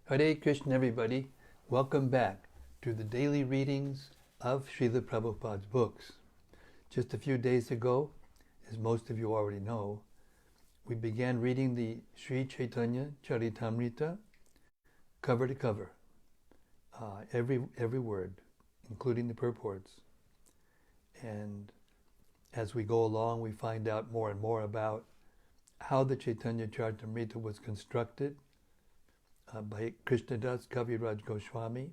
Hare Krishna, everybody. Welcome back to the daily readings of Srila Prabhupada's books. Just a few days ago, as most of you already know, we began reading the Sri Caitanya-caritämrta cover to cover, every word, including the purports. And as we go along, we find out more and more about how the Caitanya-caritämrta was constructed by Krishnadas Kaviraj Goswami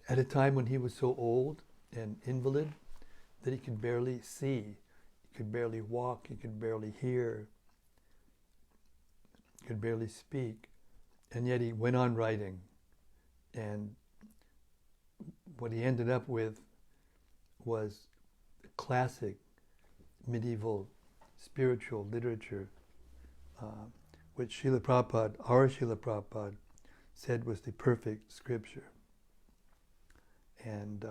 at a time when he was so old and invalid that he could barely see, he could barely walk, he could barely hear, he could barely speak, and yet he went on writing. And what he ended up with was classic medieval spiritual literature, which Srila Prabhupada, our Srila Prabhupada, said was the perfect scripture. And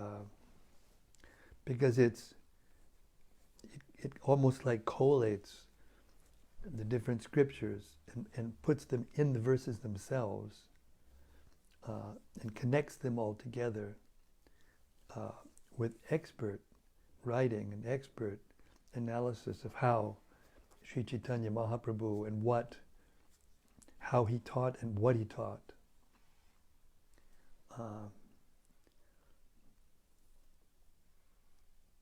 because it almost like collates the different scriptures and puts them in the verses themselves and connects them all together with expert writing and expert analysis of how Sri Chaitanya Mahaprabhu and how he taught and what he taught.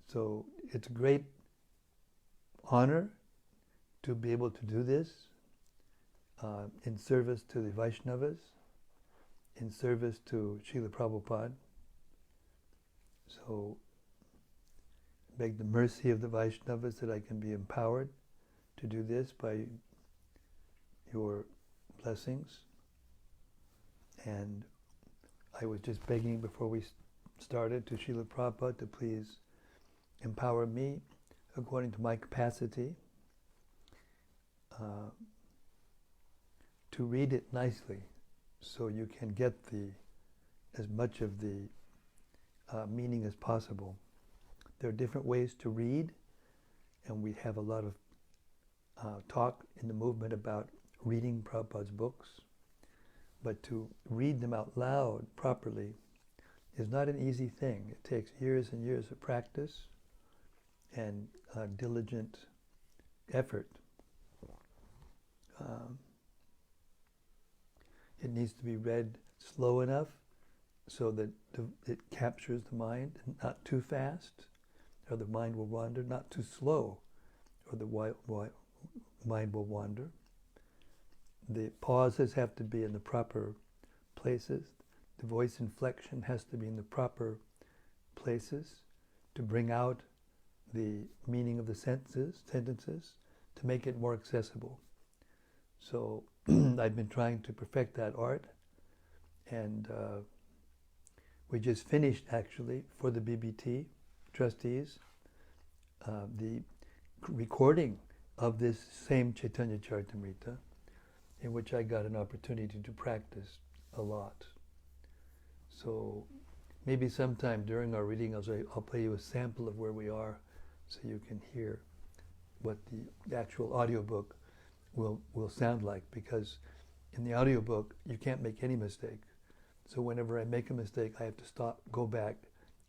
So it's a great honor to be able to do this in service to the Vaishnavas, in service to Srila Prabhupada. So beg the mercy of the Vaishnavas that I can be empowered to do this by your blessings. And I was just begging before we started to Srila Prabhupada to please empower me according to my capacity to read it nicely so you can get as much of the meaning as possible. There are different ways to read, and we have a lot of talk in the movement about reading Prabhupada's books, but to read them out loud properly is not an easy thing. It takes years and years of practice and diligent effort. It needs to be read slow enough so that it captures the mind, and not too fast, or the mind will wander, not too slow, or the mind will wander. The pauses have to be in the proper places. The voice inflection has to be in the proper places to bring out the meaning of the sentences, to make it more accessible. So I've been trying to perfect that art, and we just finished, actually, for the BBT trustees, the recording of this same Caitanya-caritämrta, in which I got an opportunity to practice a lot. So maybe sometime during our reading I'll play you a sample of where we are so you can hear what the actual audiobook will sound like, because in the audiobook you can't make any mistake. So whenever I make a mistake, I have to stop, go back,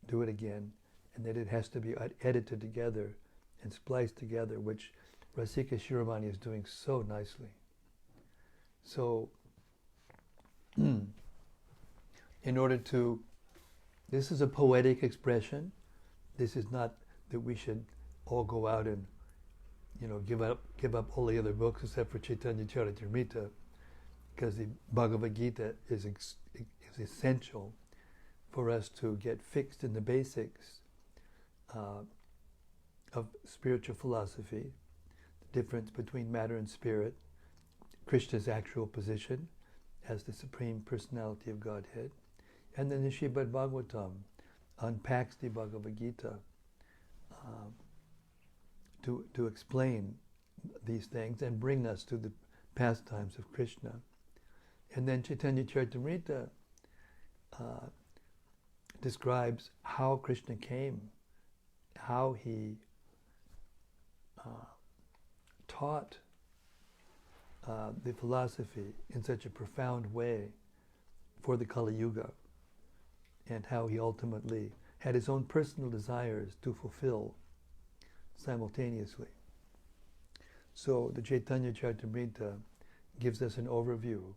do it again, and then it has to be edited together and spliced together, which Rasika Shiromani is doing so nicely. So, in order to, this is a poetic expression. This is not that we should all go out and, give up all the other books except for Caitanya-caritämrta, because the Bhagavad Gita is essential for us to get fixed in the basics of spiritual philosophy, the difference between matter and spirit, Krishna's actual position as the Supreme Personality of Godhead, and then the Srimad Bhagavatam unpacks the Bhagavad Gita to explain these things and bring us to the pastimes of Krishna. And then Caitanya-caritämrta describes how Krishna came, how he taught the philosophy in such a profound way for the Kali Yuga, and how he ultimately had his own personal desires to fulfill simultaneously. So the Caitanya-caritämrta gives us an overview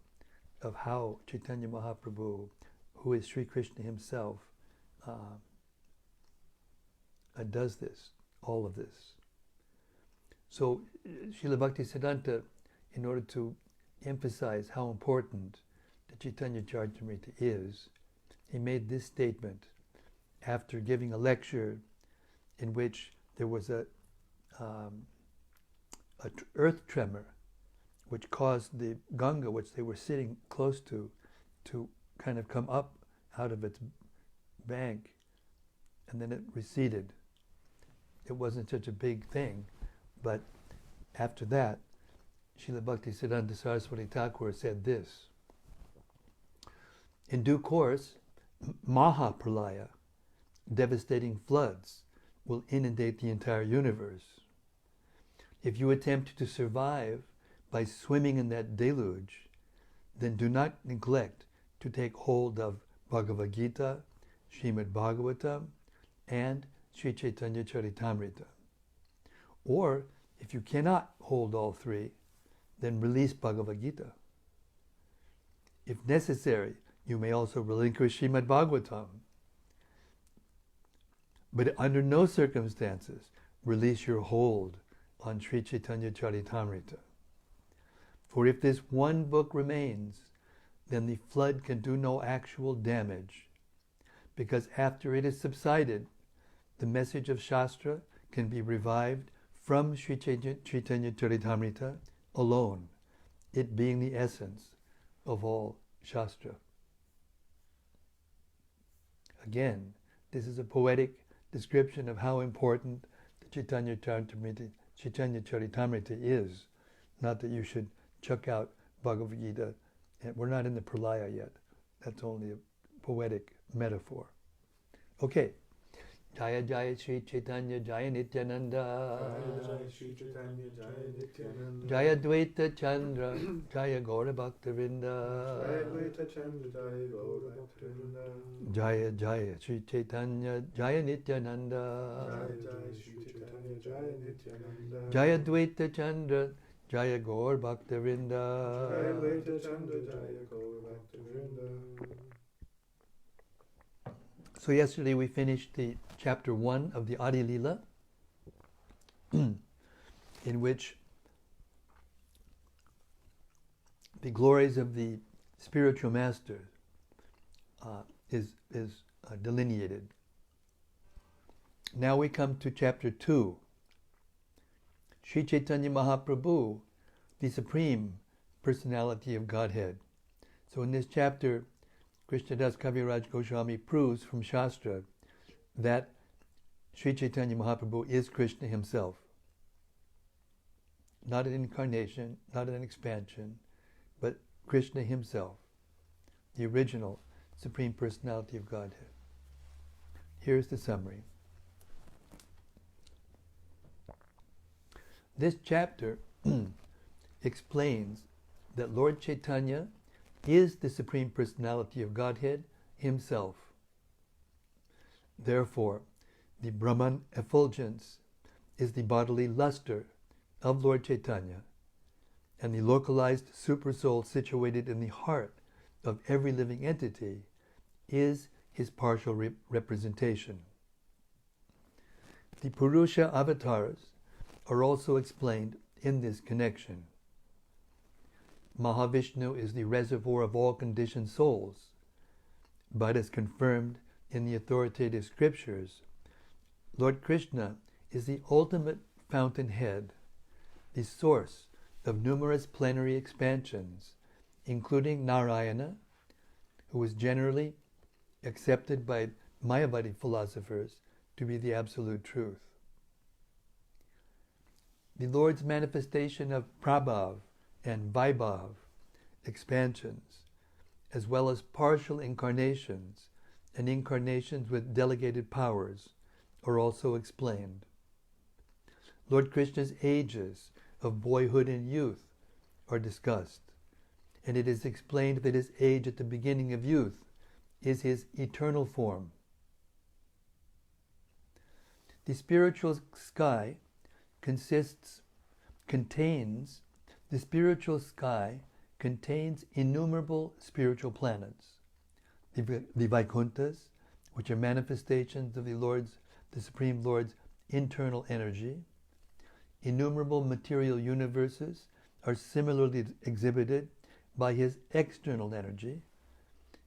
of how Chaitanya Mahaprabhu, who is Sri Krishna himself, does this, all of this. So Srila Bhaktisiddhanta, in order to emphasize how important the Caitanya-caritämrta is, he made this statement after giving a lecture in which there was a earth tremor which caused the Ganga, which they were sitting close to kind of come up out of its bank, and then it receded. It wasn't such a big thing, but after that, Srila Bhaktisiddhanta Saraswati Thakur said this: in due course, Mahapralaya, devastating floods, will inundate the entire universe. If you attempt to survive by swimming in that deluge, then do not neglect to take hold of Bhagavad Gita, Srimad Bhagavatam, and Sri Caitanya-caritämrta. Or, if you cannot hold all three, then release Bhagavad Gita. If necessary, you may also relinquish Srimad Bhagavatam. But under no circumstances release your hold on Sri Caitanya-caritämrta. For if this one book remains, then the flood can do no actual damage, because after it has subsided, the message of Shastra can be revived from Sri Caitanya-caritämrta alone, it being the essence of all Shastra. Again, this is a poetic description of how important the Caitanya-caritämrta is. Not that you should chuck out Bhagavad Gita. We're not in the pralaya yet. That's only a poetic metaphor. Okay. Jaya Jaya Sri Chaitanya Jaya Nityananda. Jaya Sri Chaitanya Jaya Nityananda. Jaya Dvaita Chandra Jaya Gaura Bhaktavinda. Jaya Dvaita Chandra Jaya Gaura Bhaktavinda. Jaya Jaya Sri Chaitanya Jaya Nityananda. Jaya Jaya Sri Chaitanya Jaya Nityananda. Jaya Dvaita Chandra Jaya Gaura Bhaktavinda. Jaya Dvaita Chandra Jaya Gaura Bhaktavinda. So yesterday we finished the chapter 1 of the Ädi-lilä, in which the glories of the spiritual master is delineated. Now we come to chapter 2. Sri Chaitanya Mahaprabhu, the Supreme Personality of Godhead. So in this chapter, Krishnadas Kaviraj Goswami proves from Shastra that Sri Chaitanya Mahaprabhu is Krishna himself. Not an incarnation, not an expansion, but Krishna himself, the original Supreme Personality of Godhead. Here's the summary. This chapter explains that Lord Chaitanya is the Supreme Personality of Godhead himself. Therefore, the Brahman effulgence is the bodily luster of Lord Chaitanya, and the localized supersoul situated in the heart of every living entity is his partial representation. The Purusha avatars are also explained in this connection. Mahavishnu is the reservoir of all conditioned souls, but as confirmed in the authoritative scriptures, Lord Krishna is the ultimate fountainhead, the source of numerous plenary expansions, including Narayana, who is generally accepted by Mayavadi philosophers to be the absolute truth. The Lord's manifestation of Prabhav and Vaibhav expansions, as well as partial incarnations and incarnations with delegated powers, are also explained. Lord Krishna's ages of boyhood and youth are discussed, and it is explained that his age at the beginning of youth is his eternal form. The spiritual sky contains innumerable spiritual planets. The Vaikunthas, which are manifestations of the Supreme Lord's internal energy. Innumerable material universes are similarly exhibited by his external energy,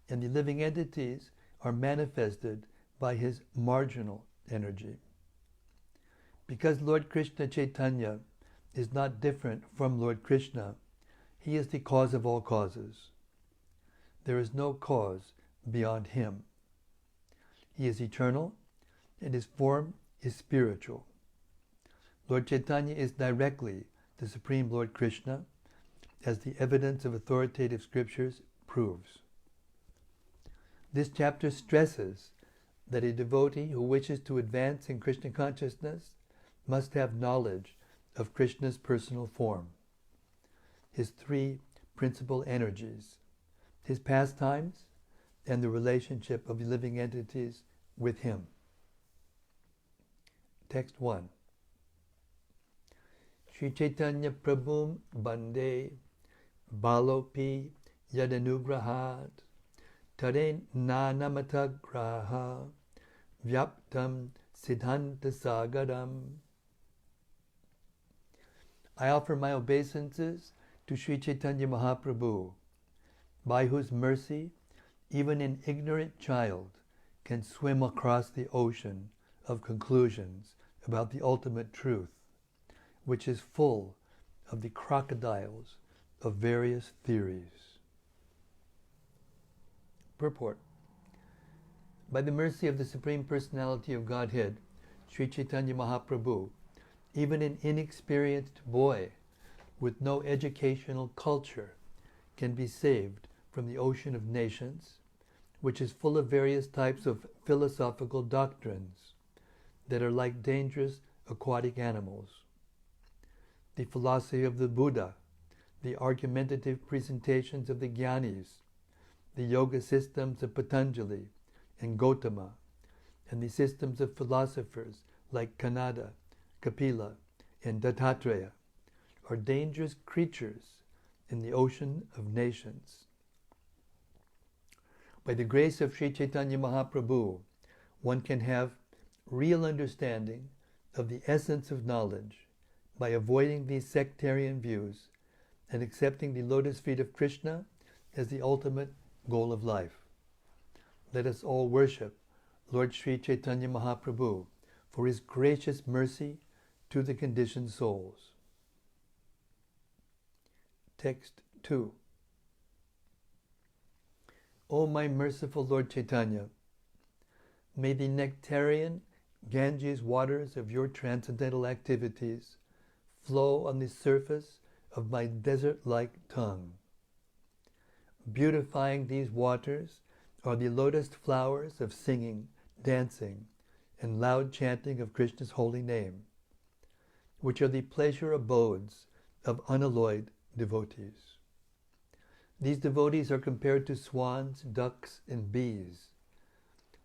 and the living entities are manifested by his marginal energy. Because Lord Krishna Chaitanya is not different from Lord Krishna, he is the cause of all causes. There is no cause beyond him. He is eternal, and his form is spiritual. Lord Chaitanya is directly the Supreme Lord Krishna, as the evidence of authoritative scriptures proves. This chapter stresses that a devotee who wishes to advance in Krishna consciousness must have knowledge of Krishna's personal form, his three principal energies, his pastimes, and the relationship of the living entities with him. Text 1. Sri Caitanya Prabhum Bande Balopi Yadanugrahat Tare Nanamata Graha Vyaptam Siddhanta Sagaram. I offer my obeisances to Sri Caitanya Mahaprabhu, by whose mercy even an ignorant child can swim across the ocean of conclusions about the ultimate truth, which is full of the crocodiles of various theories. Purport. By the mercy of the Supreme Personality of Godhead, Sri Caitanya Mahaprabhu, even an inexperienced boy with no educational culture can be saved from the ocean of nations, which is full of various types of philosophical doctrines that are like dangerous aquatic animals. The philosophy of the Buddha, the argumentative presentations of the Jnanis, the yoga systems of Patanjali and Gautama, and the systems of philosophers like Kanada, Kapila, and Dattatreya are dangerous creatures in the ocean of nations. By the grace of Sri Caitanya Mahaprabhu, one can have real understanding of the essence of knowledge by avoiding these sectarian views and accepting the lotus feet of Krishna as the ultimate goal of life. Let us all worship Lord Sri Caitanya Mahaprabhu for his gracious mercy to the conditioned souls. Text 2. O my merciful Lord Chaitanya, may the nectarian Ganges waters of your transcendental activities flow on the surface of my desert-like tongue. Beautifying these waters are the lotus flowers of singing, dancing, and loud chanting of Krishna's holy name, which are the pleasure abodes of unalloyed devotees. These devotees are compared to swans, ducks, and bees.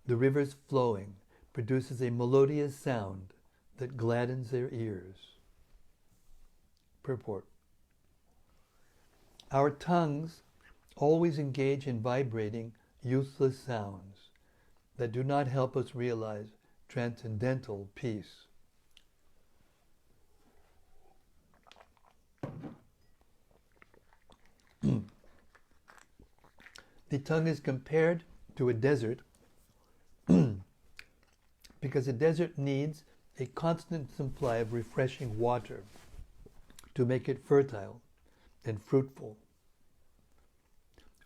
The river's flowing produces a melodious sound that gladdens their ears. Purport. Our tongues always engage in vibrating, useless sounds that do not help us realize transcendental peace. The tongue is compared to a desert because a desert needs a constant supply of refreshing water to make it fertile and fruitful.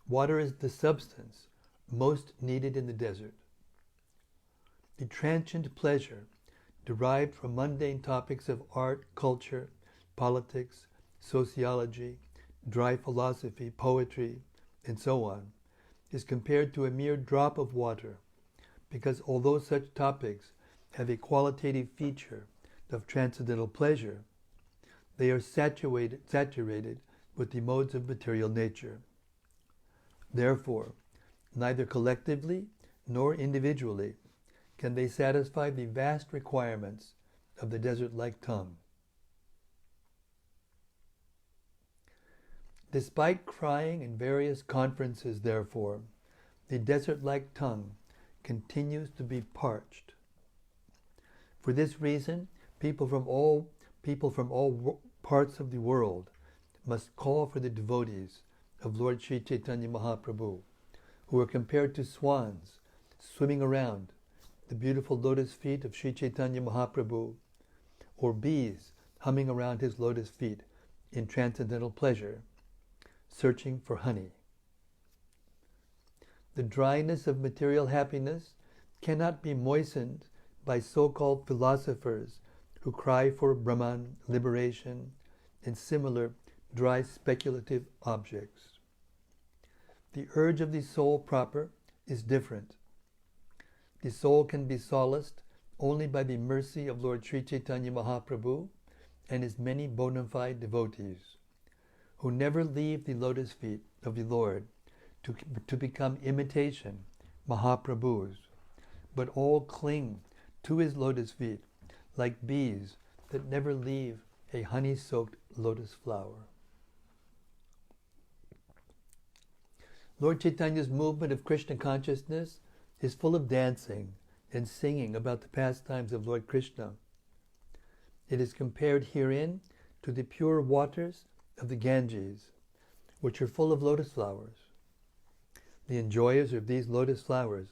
Water is the substance most needed in the desert. The transient pleasure derived from mundane topics of art, culture, politics, sociology, dry philosophy, poetry, and so on, is compared to a mere drop of water, because although such topics have a qualitative feature of transcendental pleasure, they are saturated with the modes of material nature. Therefore, neither collectively nor individually can they satisfy the vast requirements of the desert-like tongue. Despite crying in various conferences, therefore, the desert-like tongue continues to be parched. For this reason, people from all parts of the world must call for the devotees of Lord Sri Caitanya Mahaprabhu, who are compared to swans swimming around the beautiful lotus feet of Sri Caitanya Mahaprabhu, or bees humming around his lotus feet in transcendental pleasure, searching for honey. The dryness of material happiness cannot be moistened by so-called philosophers who cry for Brahman, liberation, and similar dry speculative objects. The urge of the soul proper is different. The soul can be solaced only by the mercy of Lord Sri Caitanya Mahaprabhu and his many bona fide devotees, who never leave the lotus feet of the Lord to become imitation Mahaprabhus, but all cling to his lotus feet like bees that never leave a honey-soaked lotus flower. Lord Chaitanya's movement of Krishna consciousness is full of dancing and singing about the pastimes of Lord Krishna. It is compared herein to the pure waters of the Ganges, which are full of lotus flowers. The enjoyers of these lotus flowers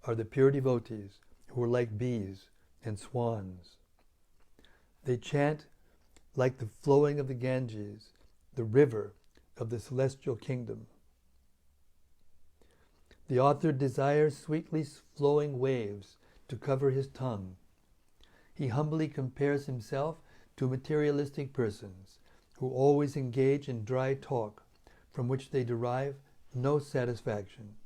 are the pure devotees who are like bees and swans. They chant like the flowing of the Ganges, the river of the celestial kingdom. The author desires sweetly flowing waves to cover his tongue. He humbly compares himself to materialistic persons who always engage in dry talk from which they derive no satisfaction.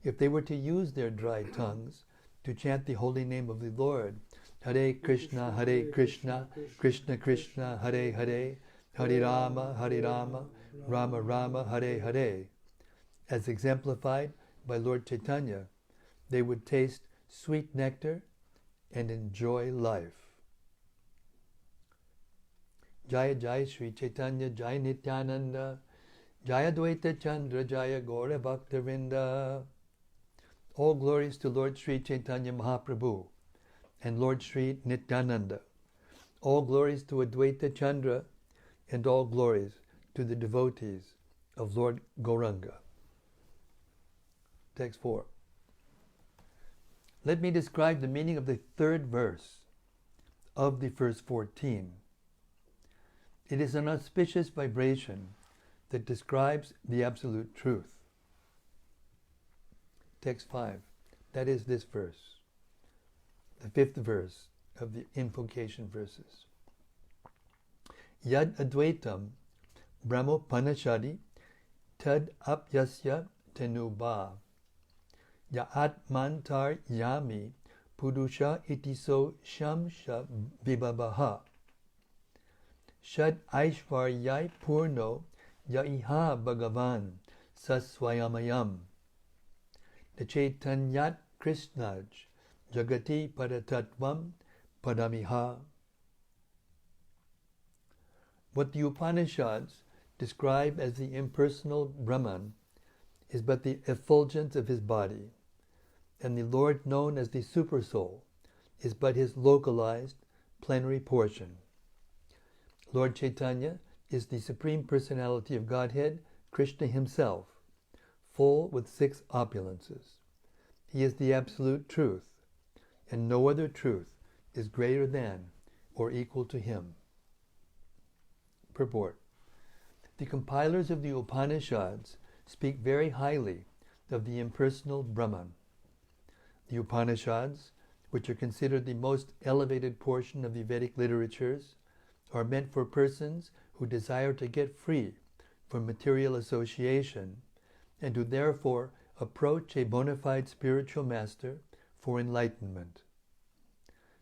If they were to use their dry tongues to chant the holy name of the Lord, Hare Krishna, Krishna Krishna, Hare Hare, Hare Rama, Rama Rama, Hare Hare, as exemplified by Lord Chaitanya, they would taste sweet nectar and enjoy life. Jaya Jaya Sri Chaitanya, Jaya Nityananda, Jaya Dvaita Chandra, Jaya Gaura Bhaktavinda. All glories to Lord Sri Chaitanya Mahaprabhu and Lord Sri Nityananda. All glories to Advaita Chandra, and all glories to the devotees of Lord Gauranga. Text 4. Let me describe the meaning of the third verse of the first 14. It is an auspicious vibration that describes the absolute truth. Text 5. That is this verse, the fifth verse of the invocation verses. Yad Advaitam Brahmopanashadi Tad Apyasya Tenuba Ya'at Mantar Yami Purusha Itiso Shamsha Vibabaha Shad Aishvaryai Purno Yaiha Bhagavan Saswayamayam Chaitanyat Krishnaj Jagati Paratatvam Padamiha. What the Upanishads describe as the impersonal Brahman is but the effulgence of his body, and the Lord known as the Supersoul is but his localized plenary portion. Lord Chaitanya is the Supreme Personality of Godhead, Krishna himself, full with 6 opulences. He is the absolute truth, and no other truth is greater than or equal to him. Purport. The compilers of the Upanishads speak very highly of the impersonal Brahman. The Upanishads, which are considered the most elevated portion of the Vedic literatures, are meant for persons who desire to get free from material association and who therefore approach a bona fide spiritual master for enlightenment.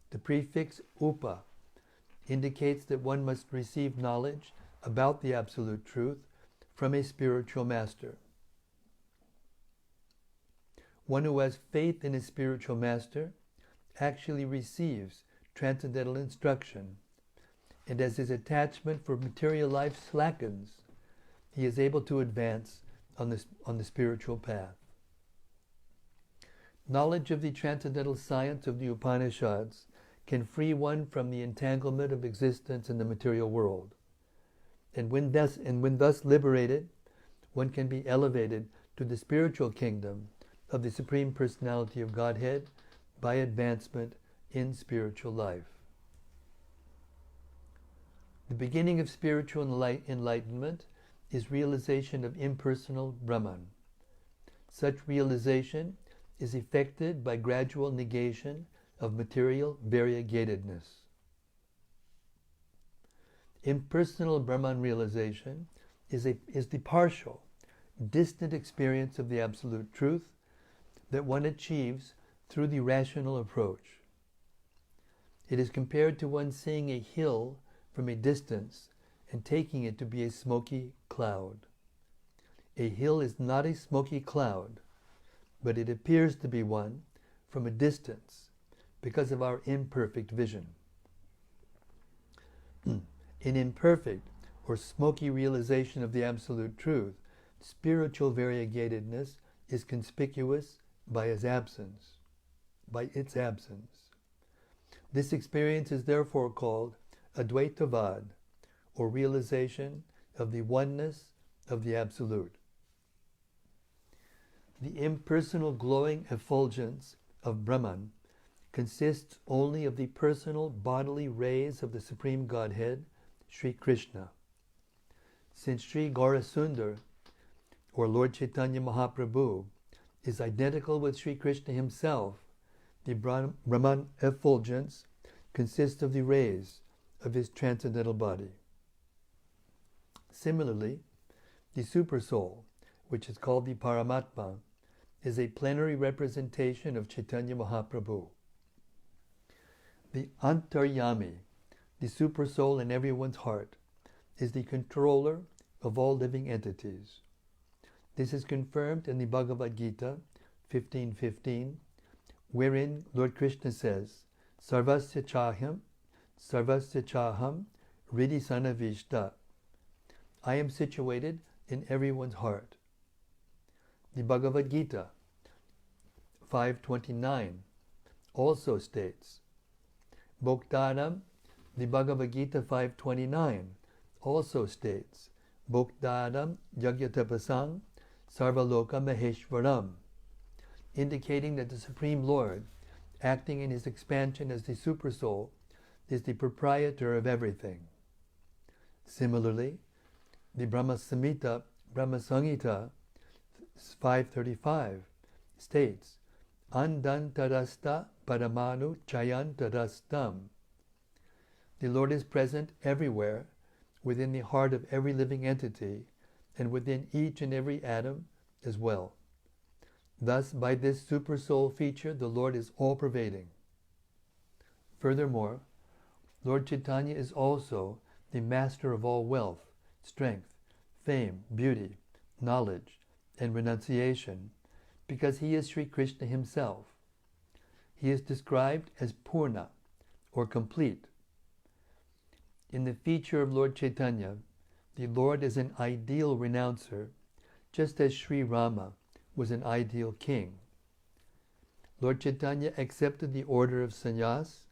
The prefix upa indicates that one must receive knowledge about the Absolute Truth from a spiritual master. One who has faith in his spiritual master actually receives transcendental instruction, and as his attachment for material life slackens, he is able to advance on the spiritual path. Knowledge of the transcendental science of the Upanishads can free one from the entanglement of existence in the material world. And when thus liberated, one can be elevated to the spiritual kingdom of the Supreme Personality of Godhead by advancement in spiritual life. The beginning of spiritual enlightenment is realization of impersonal Brahman. Such realization is effected by gradual negation of material variegatedness. Impersonal Brahman realization is the partial, distant experience of the Absolute Truth that one achieves through the rational approach. It is compared to one seeing a hill from a distance and taking it to be a smoky cloud. A hill is not a smoky cloud, but it appears to be one from a distance because of our imperfect vision. In imperfect or smoky realization of the Absolute Truth, spiritual variegatedness is conspicuous by its absence. This experience is therefore called Advaitavad, or realization of the oneness of the Absolute. The impersonal glowing effulgence of Brahman consists only of the personal bodily rays of the Supreme Godhead, Sri Krishna. Since Sri Gaurasundar, or Lord Chaitanya Mahaprabhu, is identical with Sri Krishna himself, the Brahman effulgence consists of the rays of his transcendental body. Similarly, the Supersoul, which is called the Paramatma, is a plenary representation of Chaitanya Mahaprabhu. The Antaryami, the Supersoul in everyone's heart, is the controller of all living entities. This is confirmed in the Bhagavad Gita 15:15, wherein Lord Krishna says, Sarvasya chaham, Riddhi Sanavishta. I am situated in everyone's heart. The Bhagavad Gita 5:29 also states, Bhoktaram, the Bhagavad Gita 5:29 also states, Bhoktaram Yagyatapasang Sarvaloka Maheshwaram, indicating that the Supreme Lord, acting in his expansion as the Supersoul, is the proprietor of everything. Similarly, the Brahma Samhita 5:35 states, Andantarasta Paramanu Chayantarastam. The Lord is present everywhere, within the heart of every living entity, and within each and every atom as well. Thus, by this Supersoul feature, the Lord is all-pervading. Furthermore, Lord Chaitanya is also the master of all wealth, strength, fame, beauty, knowledge, and renunciation, because he is Sri Krishna himself. He is described as Purna, or complete. In the feature of Lord Chaitanya, the Lord is an ideal renouncer, just as Sri Rama was an ideal king. Lord Chaitanya accepted the order of sannyas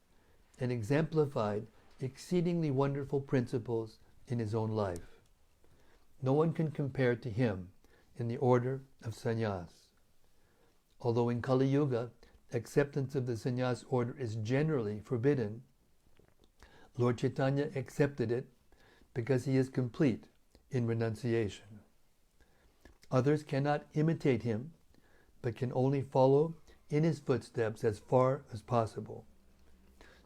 and exemplified exceedingly wonderful principles in his own life. No one can compare to him in the order of sannyas. Although in Kali Yuga, acceptance of the sannyas order is generally forbidden, Lord Chaitanya accepted it because he is complete in renunciation. Others cannot imitate him, but can only follow in his footsteps as far as possible.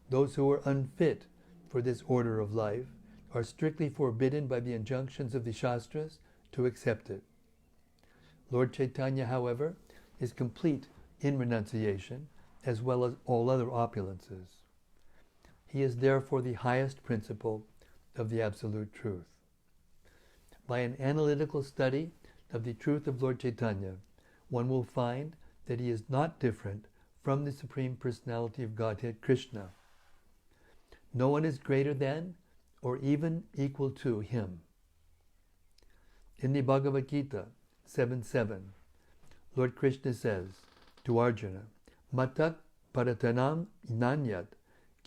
Those who are unfit for this order of life are strictly forbidden by the injunctions of the Shastras to accept it. Lord Chaitanya, however, is complete in renunciation as well as all other opulences. He is therefore the highest principle of the Absolute Truth. By an analytical study of the truth of Lord Chaitanya, one will find that he is not different from the Supreme Personality of Godhead, Krishna. No one is greater than or even equal to him. In the Bhagavad Gita 7.7, Lord Krishna says to Arjuna, Matak paratanam nanyat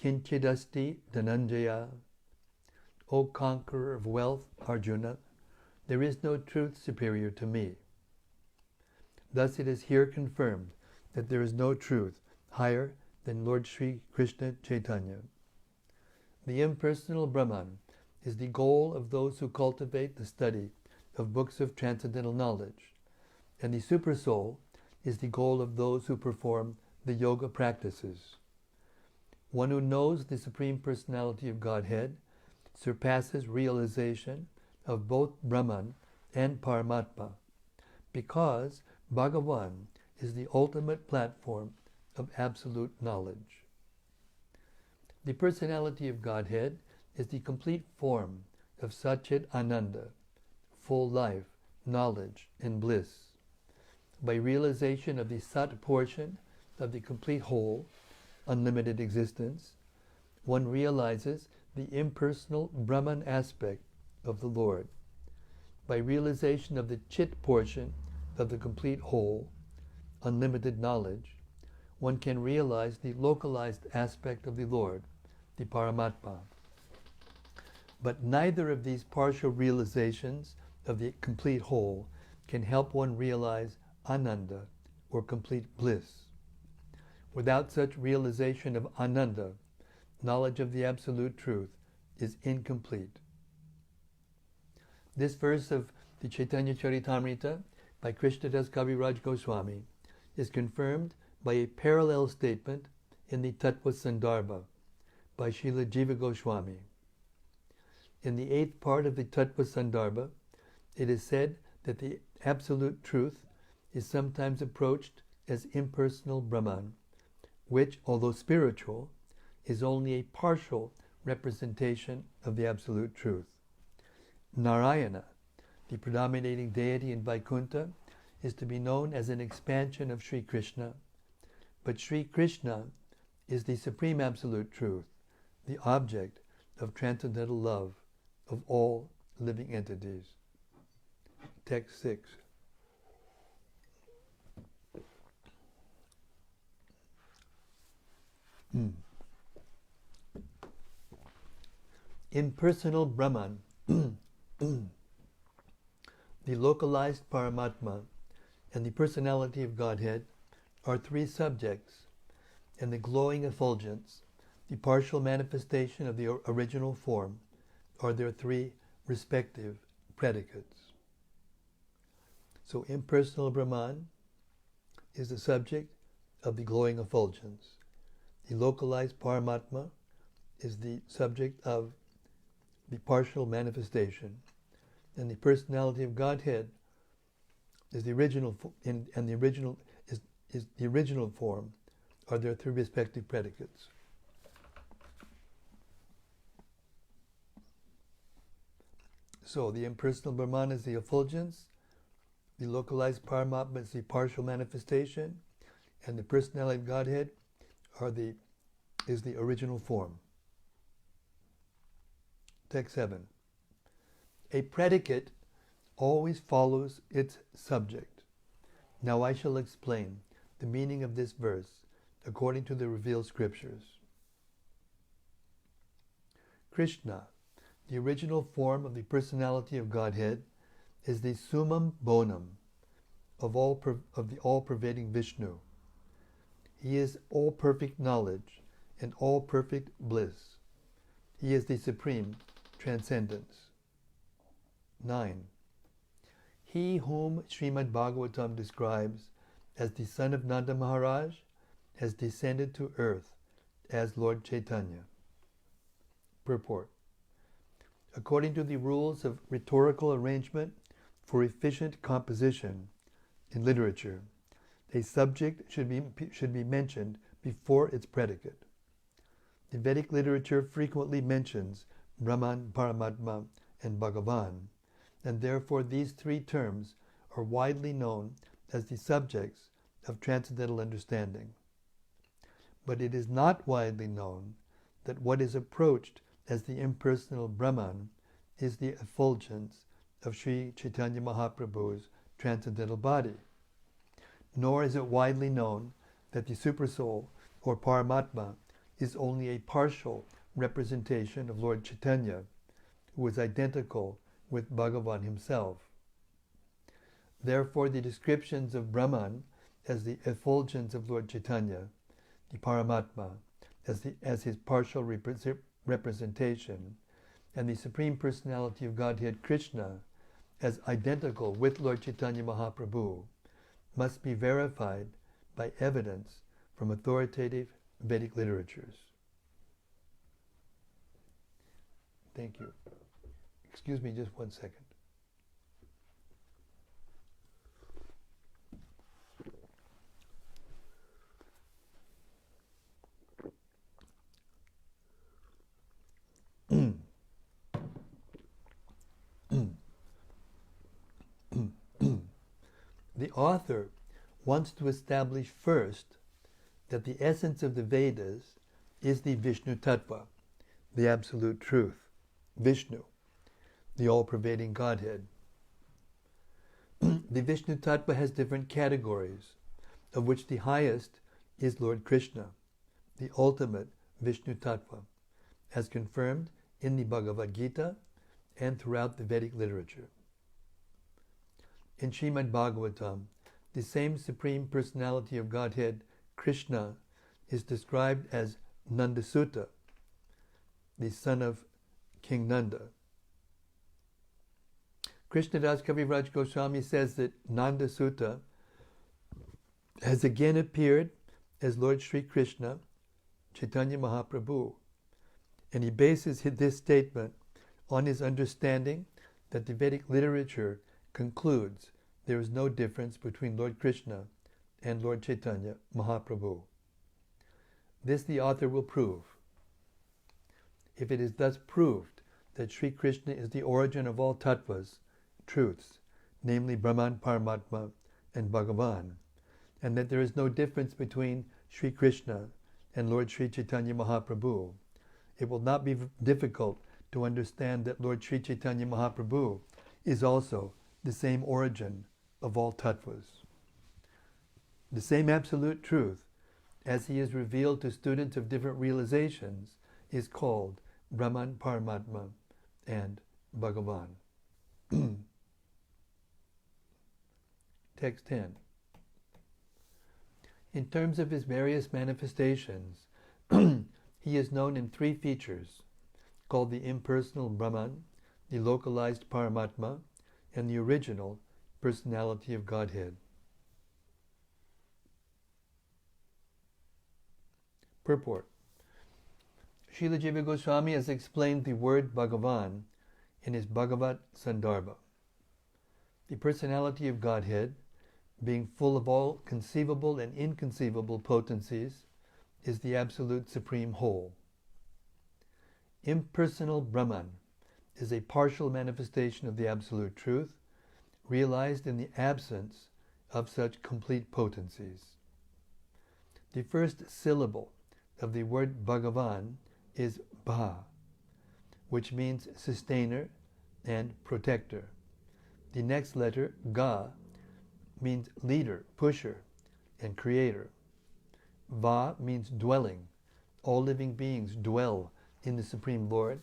kinchidasti dhananjaya. O conqueror of wealth, Arjuna, there is no truth superior to me. Thus it is here confirmed that there is no truth higher than Lord Sri Krishna Chaitanya. The impersonal Brahman is the goal of those who cultivate the study of books of transcendental knowledge, and the Supersoul is the goal of those who perform the yoga practices. One who knows the Supreme Personality of Godhead surpasses realization of both Brahman and Paramatma, because Bhagavan is the ultimate platform of absolute knowledge. The personality of Godhead is the complete form of Satchit Ananda, full life, knowledge, and bliss. By realization of the Sat portion of the complete whole, unlimited existence, one realizes the impersonal Brahman aspect of the Lord. By realization of the Chit portion of the complete whole, unlimited knowledge, one can realize the localized aspect of the Lord, the Paramatma. But neither of these partial realizations of the complete whole can help one realize Ananda, or complete bliss. Without such realization of Ananda, knowledge of the Absolute Truth is incomplete. This verse of the Caitanya-caritämrta by Krishnadas Kaviraj Goswami is confirmed by a parallel statement in the Tattva Sandarbha by Srila Jiva Goswami. In the 8th part of the Tattva Sandarbha, it is said that the Absolute Truth is sometimes approached as impersonal Brahman, which, although spiritual, is only a partial representation of the Absolute Truth. Narayana, the predominating deity in Vaikuntha, is to be known as an expansion of Sri Krishna, but Sri Krishna is the Supreme Absolute Truth, the object of transcendental love of all living entities. Text 6. Impersonal Brahman, the localized Paramatma, and the personality of Godhead are three subjects, and the glowing effulgence, the partial manifestation of the original form, are their three respective predicates. So impersonal Brahman is the subject of the glowing effulgence. The localized Paramatma is the subject of the partial manifestation, and the personality of Godhead is the original, and the original is the original form, are their three respective predicates. So the impersonal Brahman is the effulgence, the localized Paramatma is the partial manifestation, and the personality of Godhead is the original form. Text 7. A predicate always follows its subject. Now I shall explain the meaning of this verse according to the revealed scriptures. Krishna, the original form of the personality of Godhead, is the summum bonum of the all-pervading Vishnu. He is all-perfect knowledge and all-perfect bliss. He is the supreme transcendence. 9. He whom Srimad Bhagavatam describes as the son of Nanda Maharaj has descended to earth as Lord Chaitanya. Purport. According to the rules of rhetorical arrangement for efficient composition in literature, a subject should be mentioned before its predicate. The Vedic literature frequently mentions Brahman, Paramatma, and Bhagavan and therefore these three terms are widely known as the subjects of transcendental understanding. But it is not widely known that what is approached as the impersonal Brahman is the effulgence of Sri Chaitanya Mahaprabhu's transcendental body. Nor is it widely known that the Supersoul, or Paramatma, is only a partial representation of Lord Chaitanya, who is identical with Bhagavan himself. Therefore, the descriptions of Brahman as the effulgence of Lord Chaitanya, the Paramatma as his partial representation, and the Supreme Personality of Godhead Krishna as identical with Lord Chaitanya Mahaprabhu must be verified by evidence from authoritative Vedic literatures. Thank you. Excuse me just 1 second. The author wants to establish first that the essence of the Vedas is the Vishnu Tattva, the absolute truth, Vishnu, the all-pervading Godhead. The Vishnu Tattva has different categories, of which the highest is Lord Krishna, the ultimate Vishnu Tattva, as confirmed in the Bhagavad Gita and throughout the Vedic literature. In Srimad Bhagavatam, the same Supreme Personality of Godhead, Krishna, is described as Nandasuta, the son of King Nanda. Krishnadas Kaviraj Goswami says that Nandasuta has again appeared as Lord Sri Krishna, Chaitanya Mahaprabhu, and he bases this statement on his understanding that the Vedic literature concludes there is no difference between Lord Krishna and Lord Chaitanya Mahaprabhu. This the author will prove. If it is thus proved that Sri Krishna is the origin of all tattvas, truths, namely Brahman, Paramatma, and Bhagavan, and that there is no difference between Sri Krishna and Lord Sri Chaitanya Mahaprabhu, it will not be difficult to understand that Lord Sri Chaitanya Mahaprabhu is also the same origin of all tattvas. The same absolute truth, as he is revealed to students of different realizations, is called Brahman, Paramatma, and Bhagavan. Text 10. In terms of his various manifestations, he is known in three features, called the impersonal Brahman, the localized Paramatma, and the original personality of Godhead. Purport. Srila Jiva Goswami has explained the word Bhagavan in his Bhagavat Sandarbha. The personality of Godhead, being full of all conceivable and inconceivable potencies, is the absolute supreme whole. Impersonal Brahman is a partial manifestation of the absolute truth, realized in the absence of such complete potencies. The first syllable of the word Bhagavan is Bha, which means sustainer and protector. The next letter, Ga, means leader, pusher, and creator. Va means dwelling. All living beings dwell in the Supreme Lord,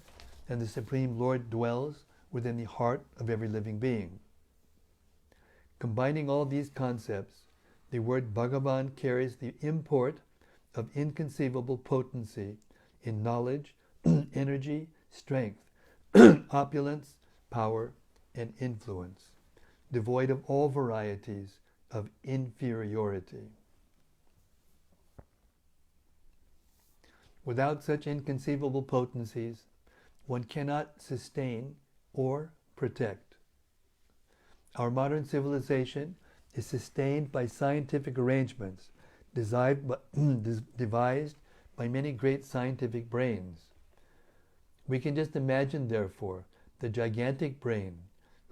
and the Supreme Lord dwells within the heart of every living being. Combining all these concepts, the word Bhagavan carries the import of inconceivable potency in knowledge, energy, strength, opulence, power, and influence, devoid of all varieties of inferiority. Without such inconceivable potencies, one cannot sustain or protect. Our modern civilization is sustained by scientific arrangements devised by many great scientific brains. We can just imagine, therefore, the gigantic brain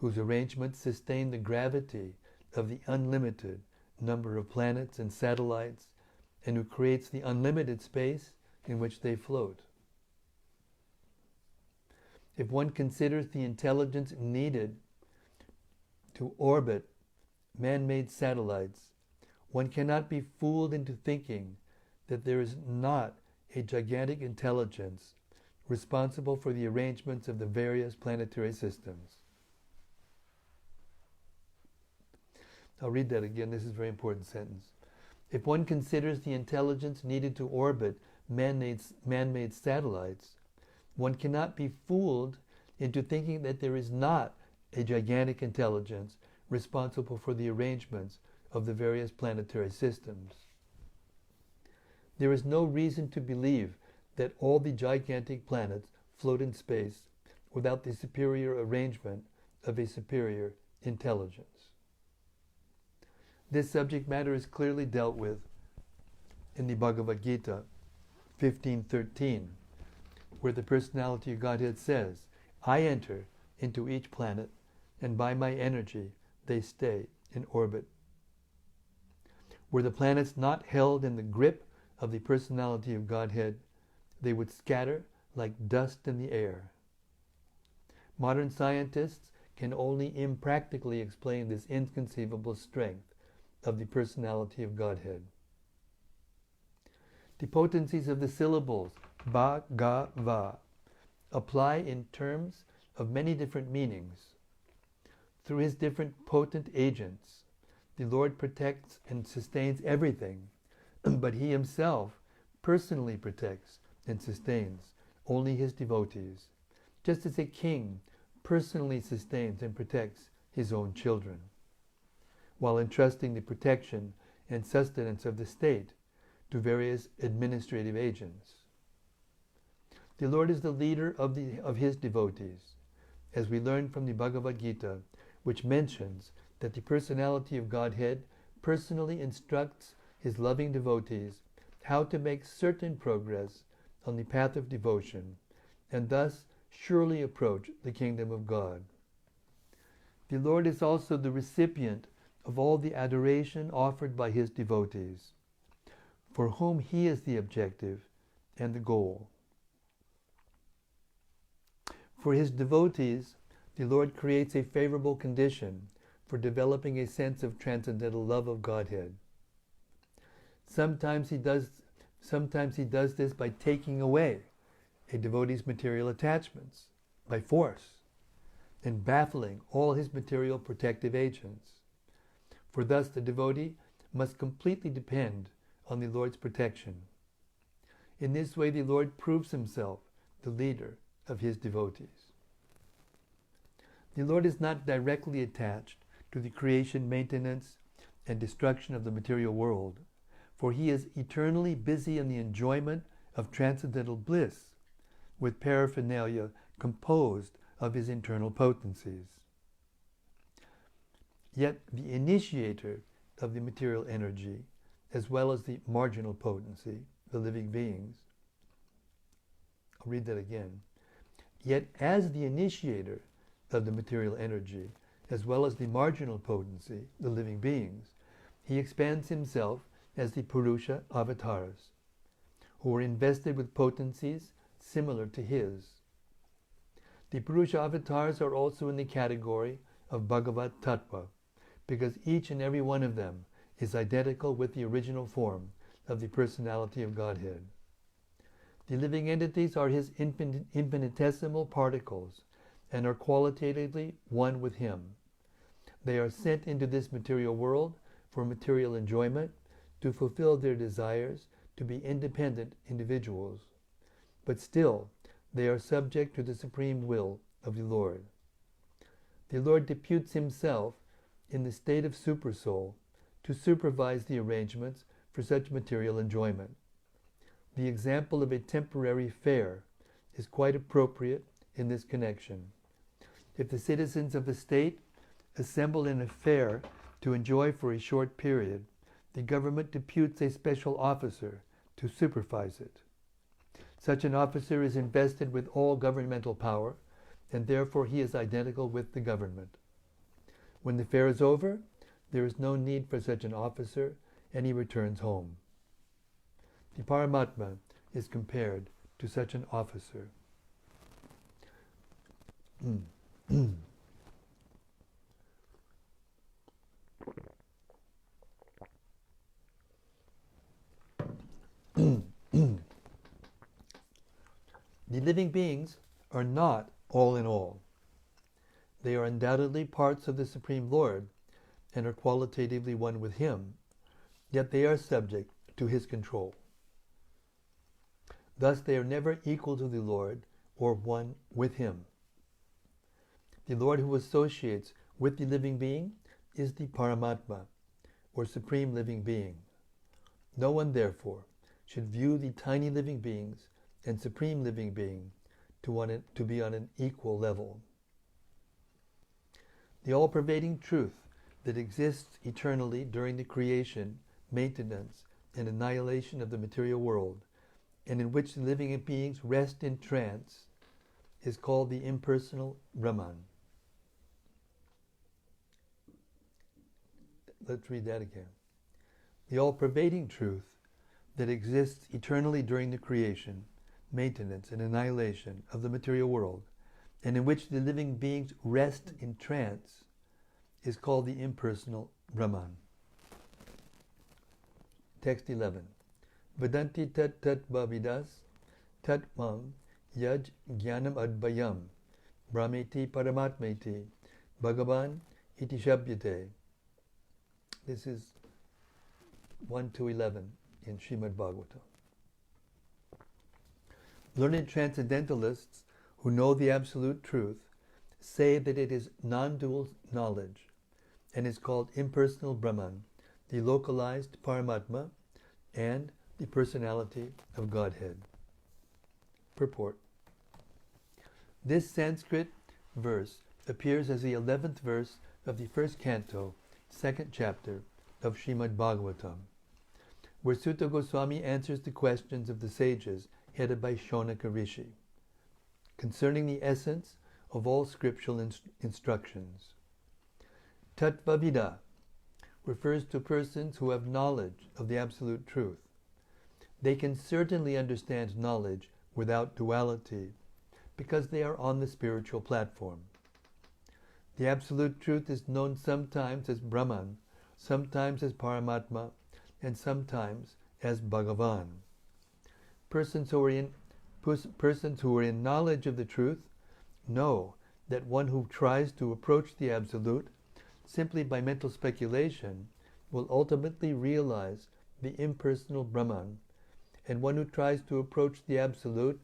whose arrangements sustain the gravity of the unlimited number of planets and satellites, and who creates the unlimited space in which they float. If one considers the intelligence needed to orbit man-made satellites, one cannot be fooled into thinking that there is not a gigantic intelligence responsible for the arrangements of the various planetary systems. I'll read that again. This is a very important sentence. If one considers the intelligence needed to orbit man-made satellites, one cannot be fooled into thinking that there is not a gigantic intelligence responsible for the arrangements of the various planetary systems. There is no reason to believe that all the gigantic planets float in space without the superior arrangement of a superior intelligence. This subject matter is clearly dealt with in the Bhagavad Gita 15:13, where the personality of Godhead says, I enter into each planet, and by my energy they stay in orbit. Were the planets not held in the grip of the personality of Godhead, they would scatter like dust in the air. Modern scientists can only impractically explain this inconceivable strength of the personality of Godhead. The potencies of the syllables Bhagava apply in terms of many different meanings. Through his different potent agents, the Lord protects and sustains everything, but he himself personally protects and sustains only his devotees, just as a king personally sustains and protects his own children, while entrusting the protection and sustenance of the state to various administrative agents. The Lord is the leader of his devotees, as we learn from the Bhagavad Gita, which mentions that the personality of Godhead personally instructs his loving devotees how to make certain progress on the path of devotion, and thus surely approach the kingdom of God. The Lord is also the recipient of all the adoration offered by his devotees, for whom he is the objective and the goal. For his devotees, the Lord creates a favorable condition for developing a sense of transcendental love of Godhead. Sometimes he does this by taking away a devotee's material attachments by force and baffling all his material protective agents. For thus the devotee must completely depend on the Lord's protection. In this way the Lord proves himself the leader of his devotees. The Lord is not directly attached to the creation, maintenance, and destruction of the material world, for he is eternally busy in the enjoyment of transcendental bliss, with paraphernalia composed of his internal potencies. Yet the initiator of the material energy, as well as the marginal potency, the living beings, I'll read that again. Yet as the initiator of the material energy, as well as the marginal potency, the living beings, he expands himself as the Purusha avatars, who are invested with potencies similar to his. The Purusha avatars are also in the category of Bhagavat Tattva, because each and every one of them is identical with the original form of the personality of Godhead. The living entities are his infinitesimal particles and are qualitatively one with him. They are sent into this material world for material enjoyment, to fulfill their desires, to be independent individuals. But still, they are subject to the supreme will of the Lord. The Lord deputes himself in the state of Supersoul to supervise the arrangements for such material enjoyment. The example of a temporary fair is quite appropriate in this connection. If the citizens of a state assemble in a fair to enjoy for a short period, the government deputes a special officer to supervise it. Such an officer is invested with all governmental power, and therefore he is identical with the government. When the fair is over, there is no need for such an officer, and he returns home. The Paramatma is compared to such an officer. The living beings are not all in all. They are undoubtedly parts of the Supreme Lord and are qualitatively one with Him, yet they are subject to His control. Thus they are never equal to the Lord or one with Him. The Lord who associates with the living being is the Paramatma, or Supreme Living Being. No one, therefore, should view the tiny living beings and Supreme Living Being to be on an equal level. The all-pervading truth that exists eternally during the creation, maintenance, and annihilation of the material world, and in which the living beings rest in trance, is called the impersonal Brahman. Let's read that again. The all-pervading truth that exists eternally during the creation, maintenance, and annihilation of the material world, and in which the living beings rest in trance, is called the impersonal Brahman. Text 11. Vedanti tat tat bhavidas tat mam yaj jnanam advayam brahmeti paramatmeti Bhagavan iti shabdyate. This is 1 to 11 in Srimad Bhagavatam. Learned transcendentalists who know the absolute truth say that it is non-dual knowledge and is called impersonal Brahman, the localized Paramatma, and the personality of Godhead. Purport. This Sanskrit verse appears as the 11th verse of the first canto, second chapter of Srimad Bhagavatam, where Sutta Goswami answers the questions of the sages headed by Shonaka Rishi concerning the essence of all scriptural instructions. Tattvavida refers to persons who have knowledge of the absolute truth. They can certainly understand knowledge without duality because they are on the spiritual platform. The absolute truth is known sometimes as Brahman, sometimes as Paramatma, and sometimes as Bhagavan. Persons who are in knowledge of the truth know that one who tries to approach the Absolute simply by mental speculation will ultimately realize the impersonal Brahman, and one who tries to approach the Absolute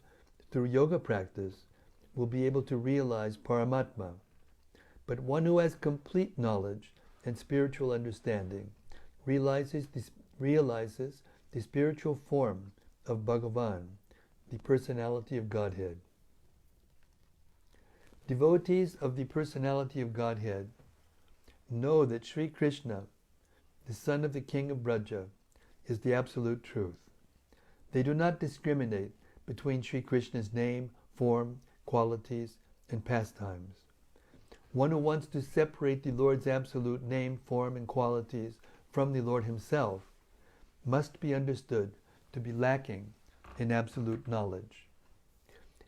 through yoga practice will be able to realize Paramatma. But one who has complete knowledge and spiritual understanding realizes the spiritual form of Bhagavan, the personality of Godhead. Devotees of the personality of Godhead know that Sri Krishna, the son of the king of Braja, is the absolute truth. They do not discriminate between Sri Krishna's name, form, qualities, and pastimes. One who wants to separate the Lord's absolute name, form, and qualities from the Lord himself must be understood to be lacking in absolute knowledge.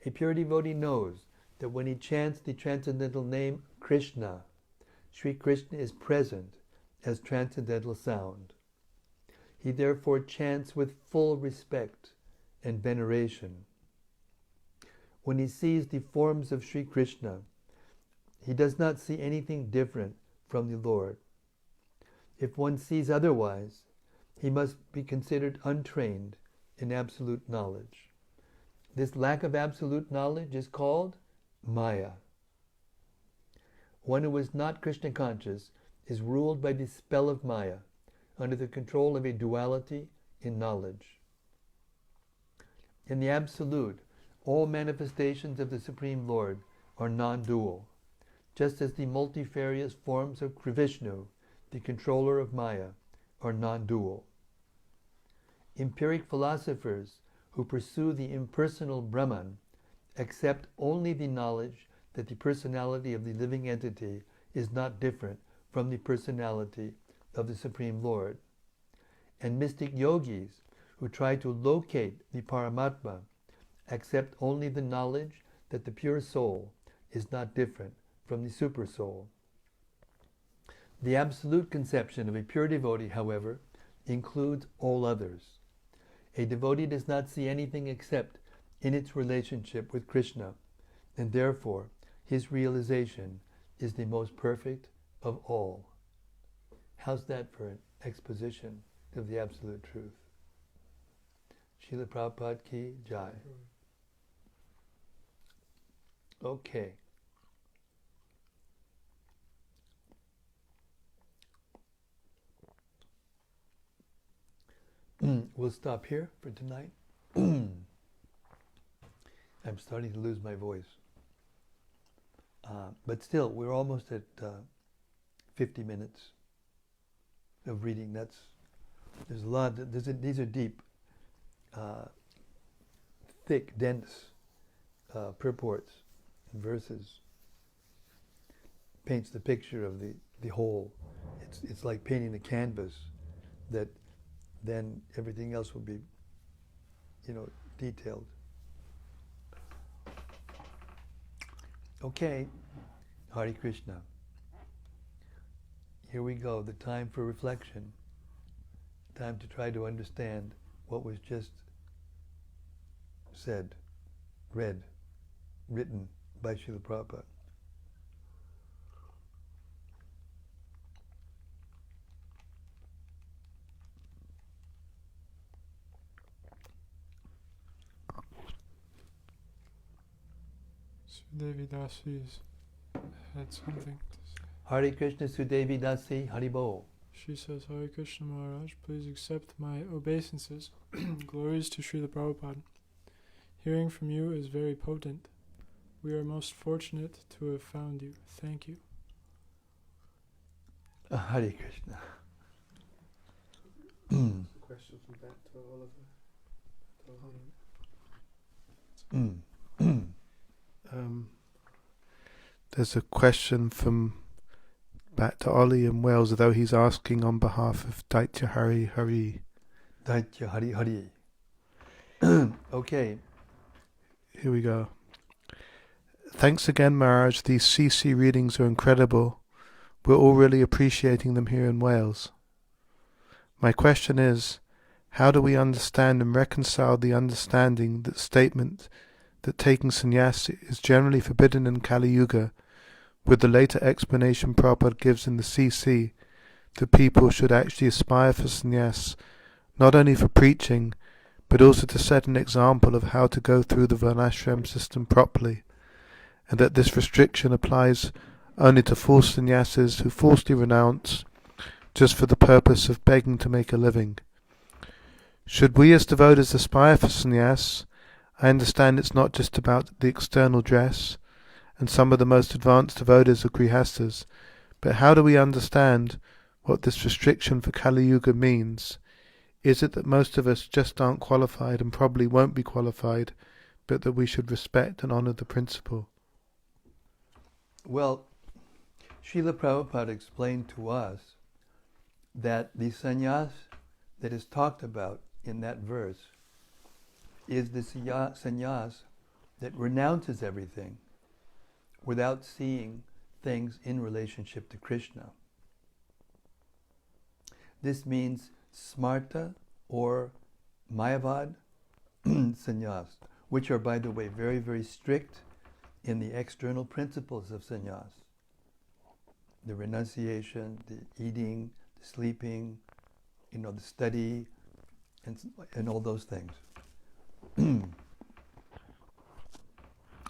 A pure devotee knows that when he chants the transcendental name Krishna, Sri Krishna is present as transcendental sound. He therefore chants with full respect and veneration. When he sees the forms of Sri Krishna, he does not see anything different from the Lord. If one sees otherwise, he must be considered untrained in absolute knowledge. This lack of absolute knowledge is called Maya. One who is not Krishna conscious is ruled by the spell of Maya, under the control of a duality in knowledge. In the Absolute, all manifestations of the Supreme Lord are non-dual, just as the multifarious forms of Vishnu, the controller of Maya, are non-dual. Empiric philosophers who pursue the impersonal Brahman accept only the knowledge that the personality of the living entity is not different from the personality of the Supreme Lord. And mystic yogis who try to locate the Paramatma accept only the knowledge that the pure soul is not different from the super soul. The absolute conception of a pure devotee, however, includes all others. A devotee does not see anything except in its relationship with Krishna, and therefore his realization is the most perfect of all. How's that for an exposition of the absolute truth? Srila Prabhupada ki jai. Okay. We'll stop here for tonight. I'm starting to lose my voice. But still, we're almost at 50 minutes of reading. There's a lot. These are deep, thick, dense purports and verses. Paints the picture of the whole. It's like painting the canvas that then everything else will be, detailed. Okay, Hare Krishna. Here we go, the time for reflection. Time to try to understand what was just said, read, written by Srila Prabhupada. Devi Dasi's had something to say. Hare Krishna Sudevi Dasi Haribol. She says, Hare Krishna Maharaj, please accept my obeisances. Glories to Srila Prabhupada. Hearing from you is very potent. We are most fortunate to have found you. Thank you. Hare Krishna. Question from back to Oliver. There's a question from back to Ollie in Wales, though he's asking on behalf of Daitya Hari Hari. Daitya Hari Hari. Okay. Here we go. Thanks again, Maharaj. These CC readings are incredible. We're all really appreciating them here in Wales. My question is, how do we understand and reconcile the understanding that statement that taking sannyas is generally forbidden in Kali Yuga with the later explanation Prabhupada gives in the CC that people should actually aspire for sannyas not only for preaching but also to set an example of how to go through the varnashram system properly, and that this restriction applies only to false sannyasis who falsely renounce just for the purpose of begging to make a living. Should we as devotees aspire for sannyas? I understand it's not just about the external dress, and some of the most advanced devotees are grihastas, but how do we understand what this restriction for Kali Yuga means? Is it that most of us just aren't qualified and probably won't be qualified, but that we should respect and honor the principle? Well, Srila Prabhupada explained to us that the sannyas that is talked about in that verse is the sannyas that renounces everything without seeing things in relationship to Krishna. This means smarta or mayavad sannyas, which are, by the way, very, very strict in the external principles of sannyas. The renunciation, the eating, the sleeping, the study, and all those things.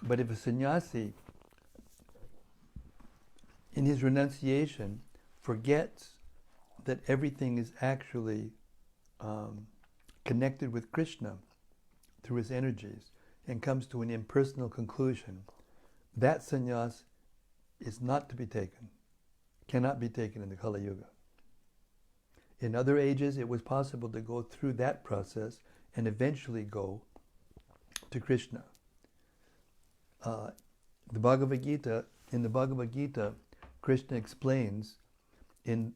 But if a sannyasi, in his renunciation, forgets that everything is actually connected with Krishna through his energies and comes to an impersonal conclusion, that sannyas is not to be taken, cannot be taken in the Kali Yuga. In other ages, it was possible to go through that process and eventually go to Krishna. In the Bhagavad Gita, Krishna explains in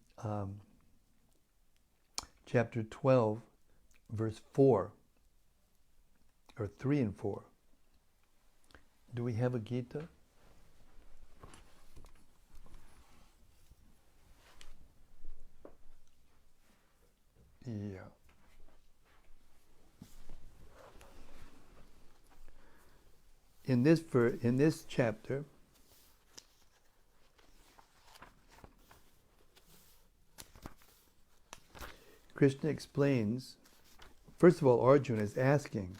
chapter 12, verse 4, or 3 and 4. Do we have a Gita? Yeah. In this chapter, Krishna explains, first of all, Arjuna is asking,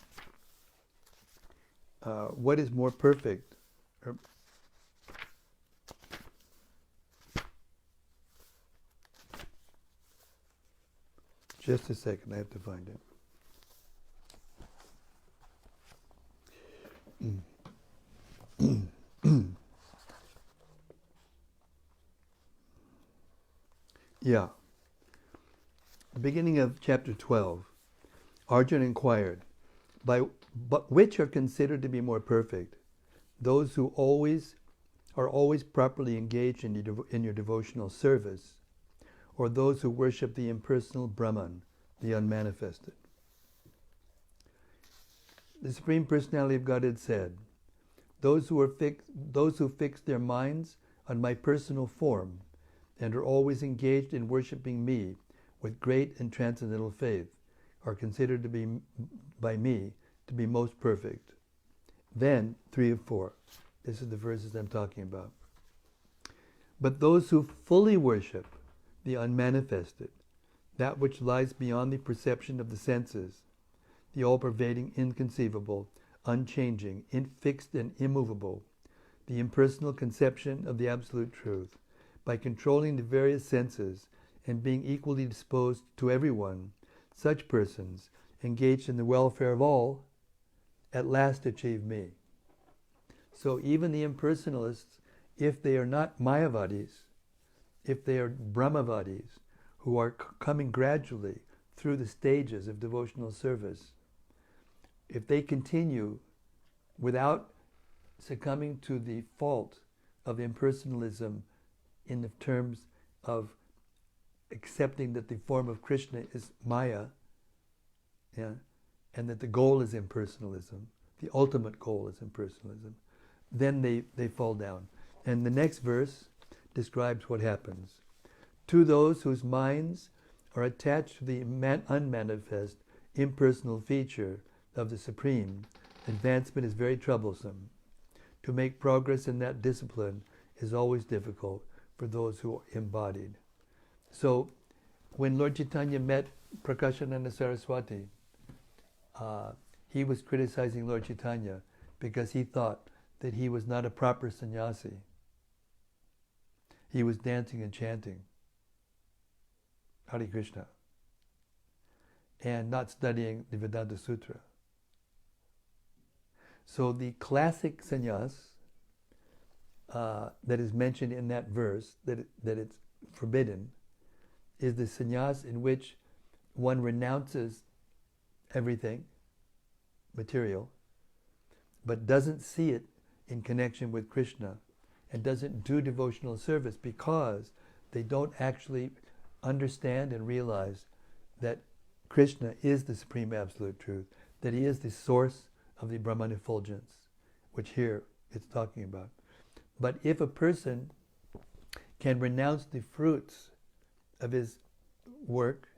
what is more perfect? Just a second, I have to find it. Yeah. Beginning of chapter 12, Arjuna inquired, but which are considered to be more perfect? Those who are always properly engaged in your devotional service, or those who worship the impersonal Brahman, the unmanifested? The Supreme Personality of Godhead said, those who fix their minds on my personal form and are always engaged in worshiping me with great and transcendental faith are considered to be by me to be most perfect. Then 3 of 4. This is the verses I'm talking about. But those who fully worship the unmanifested, that which lies beyond the perception of the senses, the all-pervading, inconceivable, unchanging, fixed and immovable, the impersonal conception of the absolute truth, by controlling the various senses and being equally disposed to everyone, such persons, engaged in the welfare of all, at last achieve me. So even the impersonalists, if they are not Mayavadis, if they are Brahmavadis, who are coming gradually through the stages of devotional service, if they continue without succumbing to the fault of impersonalism in the terms of accepting that the form of Krishna is Maya, yeah, and that the goal is impersonalism, the ultimate goal is impersonalism, then they fall down. And the next verse describes what happens. To those whose minds are attached to the unmanifest, impersonal feature of the Supreme, advancement is very troublesome. To make progress in that discipline is always difficult for those who are embodied. So, when Lord Chaitanya met Prakashananda Saraswati, he was criticizing Lord Chaitanya because he thought that he was not a proper sannyasi. He was dancing and chanting Hare Krishna and not studying the Vedanta Sutra. So the classic sannyas that is mentioned in that verse, that it's forbidden, is the sannyas in which one renounces everything material, but doesn't see it in connection with Krishna and doesn't do devotional service because they don't actually understand and realize that Krishna is the Supreme Absolute Truth, that he is the source of the Brahman effulgence, which here it's talking about. But if a person can renounce the fruits of his work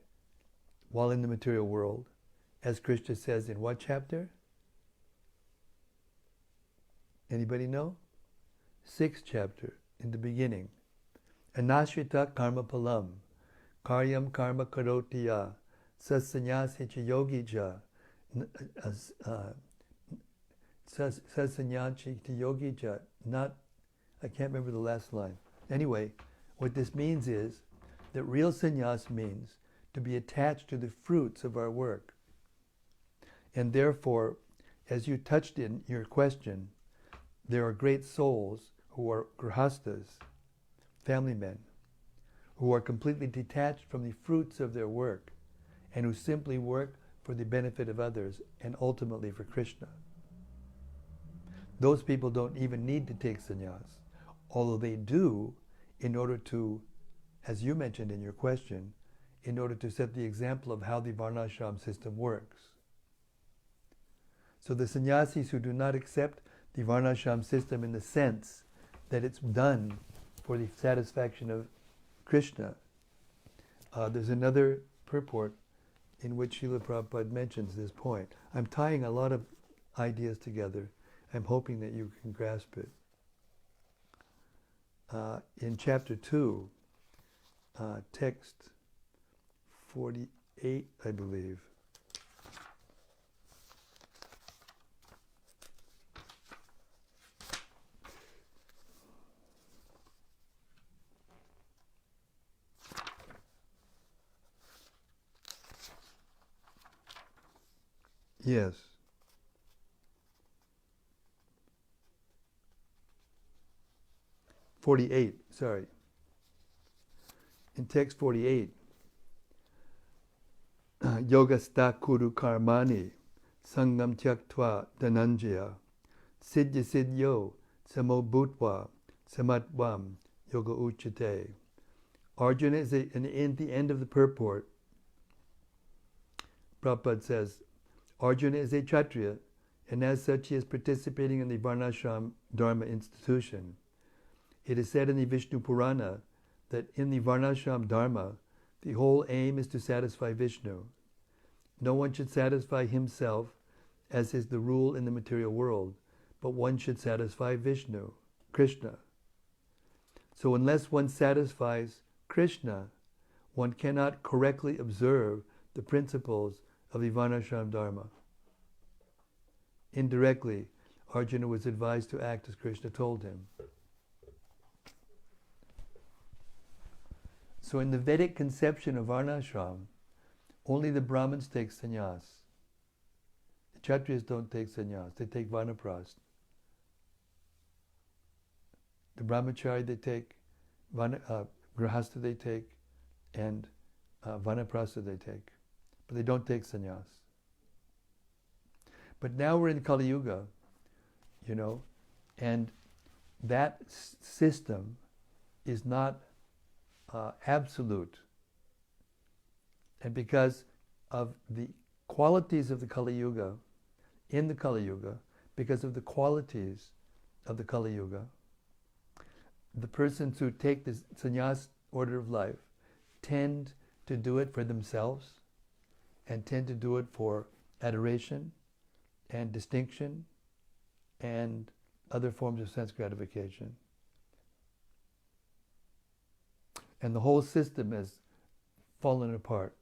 while in the material world, as Krishna says in what chapter? Anybody know? 6th chapter, in the beginning. Anashrita karma palam, karyam karma karotiya, sasanyasi cha yogi ja, sasanyachi cha yogi ja, I can't remember the last line. Anyway, what this means is that real sannyas means to be attached to the fruits of our work. And therefore, as you touched in your question, there are great souls who are grihastas, family men, who are completely detached from the fruits of their work and who simply work for the benefit of others and ultimately for Krishna. Those people don't even need to take sannyas, although they do in order to as you mentioned in your question, in order to set the example of how the varnashram system works. So the sannyasis who do not accept the varnashram system in the sense that it's done for the satisfaction of Krishna, there's another purport in which Srila Prabhupada mentions this point. I'm tying a lot of ideas together. I'm hoping that you can grasp it. In chapter 2, text 48, I believe. Yes. Sorry. In text 48, Yogasta kuru karmani sangam tyaktva dhananjaya siddhya siddhyo samo bhutva samatvam yoga uchate. Arjuna is in the end of the purport, Prabhupada says, Arjuna is a Kshatriya, and as such he is participating in the Varnashram Dharma institution. It is said in the Vishnu Purana that in the Varnashram Dharma, the whole aim is to satisfy Vishnu. No one should satisfy himself, as is the rule in the material world, but one should satisfy Vishnu, Krishna. So unless one satisfies Krishna, one cannot correctly observe the principles of the Varnashram Dharma. Indirectly, Arjuna was advised to act as Krishna told him. So in the Vedic conception of Varnashram, only the Brahmins take sannyas. The Kshatriyas don't take sannyas, they take vanaprastha. The Brahmachari they take, Grihastha they take, and vanaprastha they take. But they don't take sannyas. But now we're in Kali Yuga, and that system is not absolute. And because of the qualities of the Kali Yuga, in the Kali Yuga, because of the qualities of the Kali Yuga, the persons who take this sannyas order of life tend to do it for themselves and tend to do it for adoration and distinction and other forms of sense gratification. And the whole system has fallen apart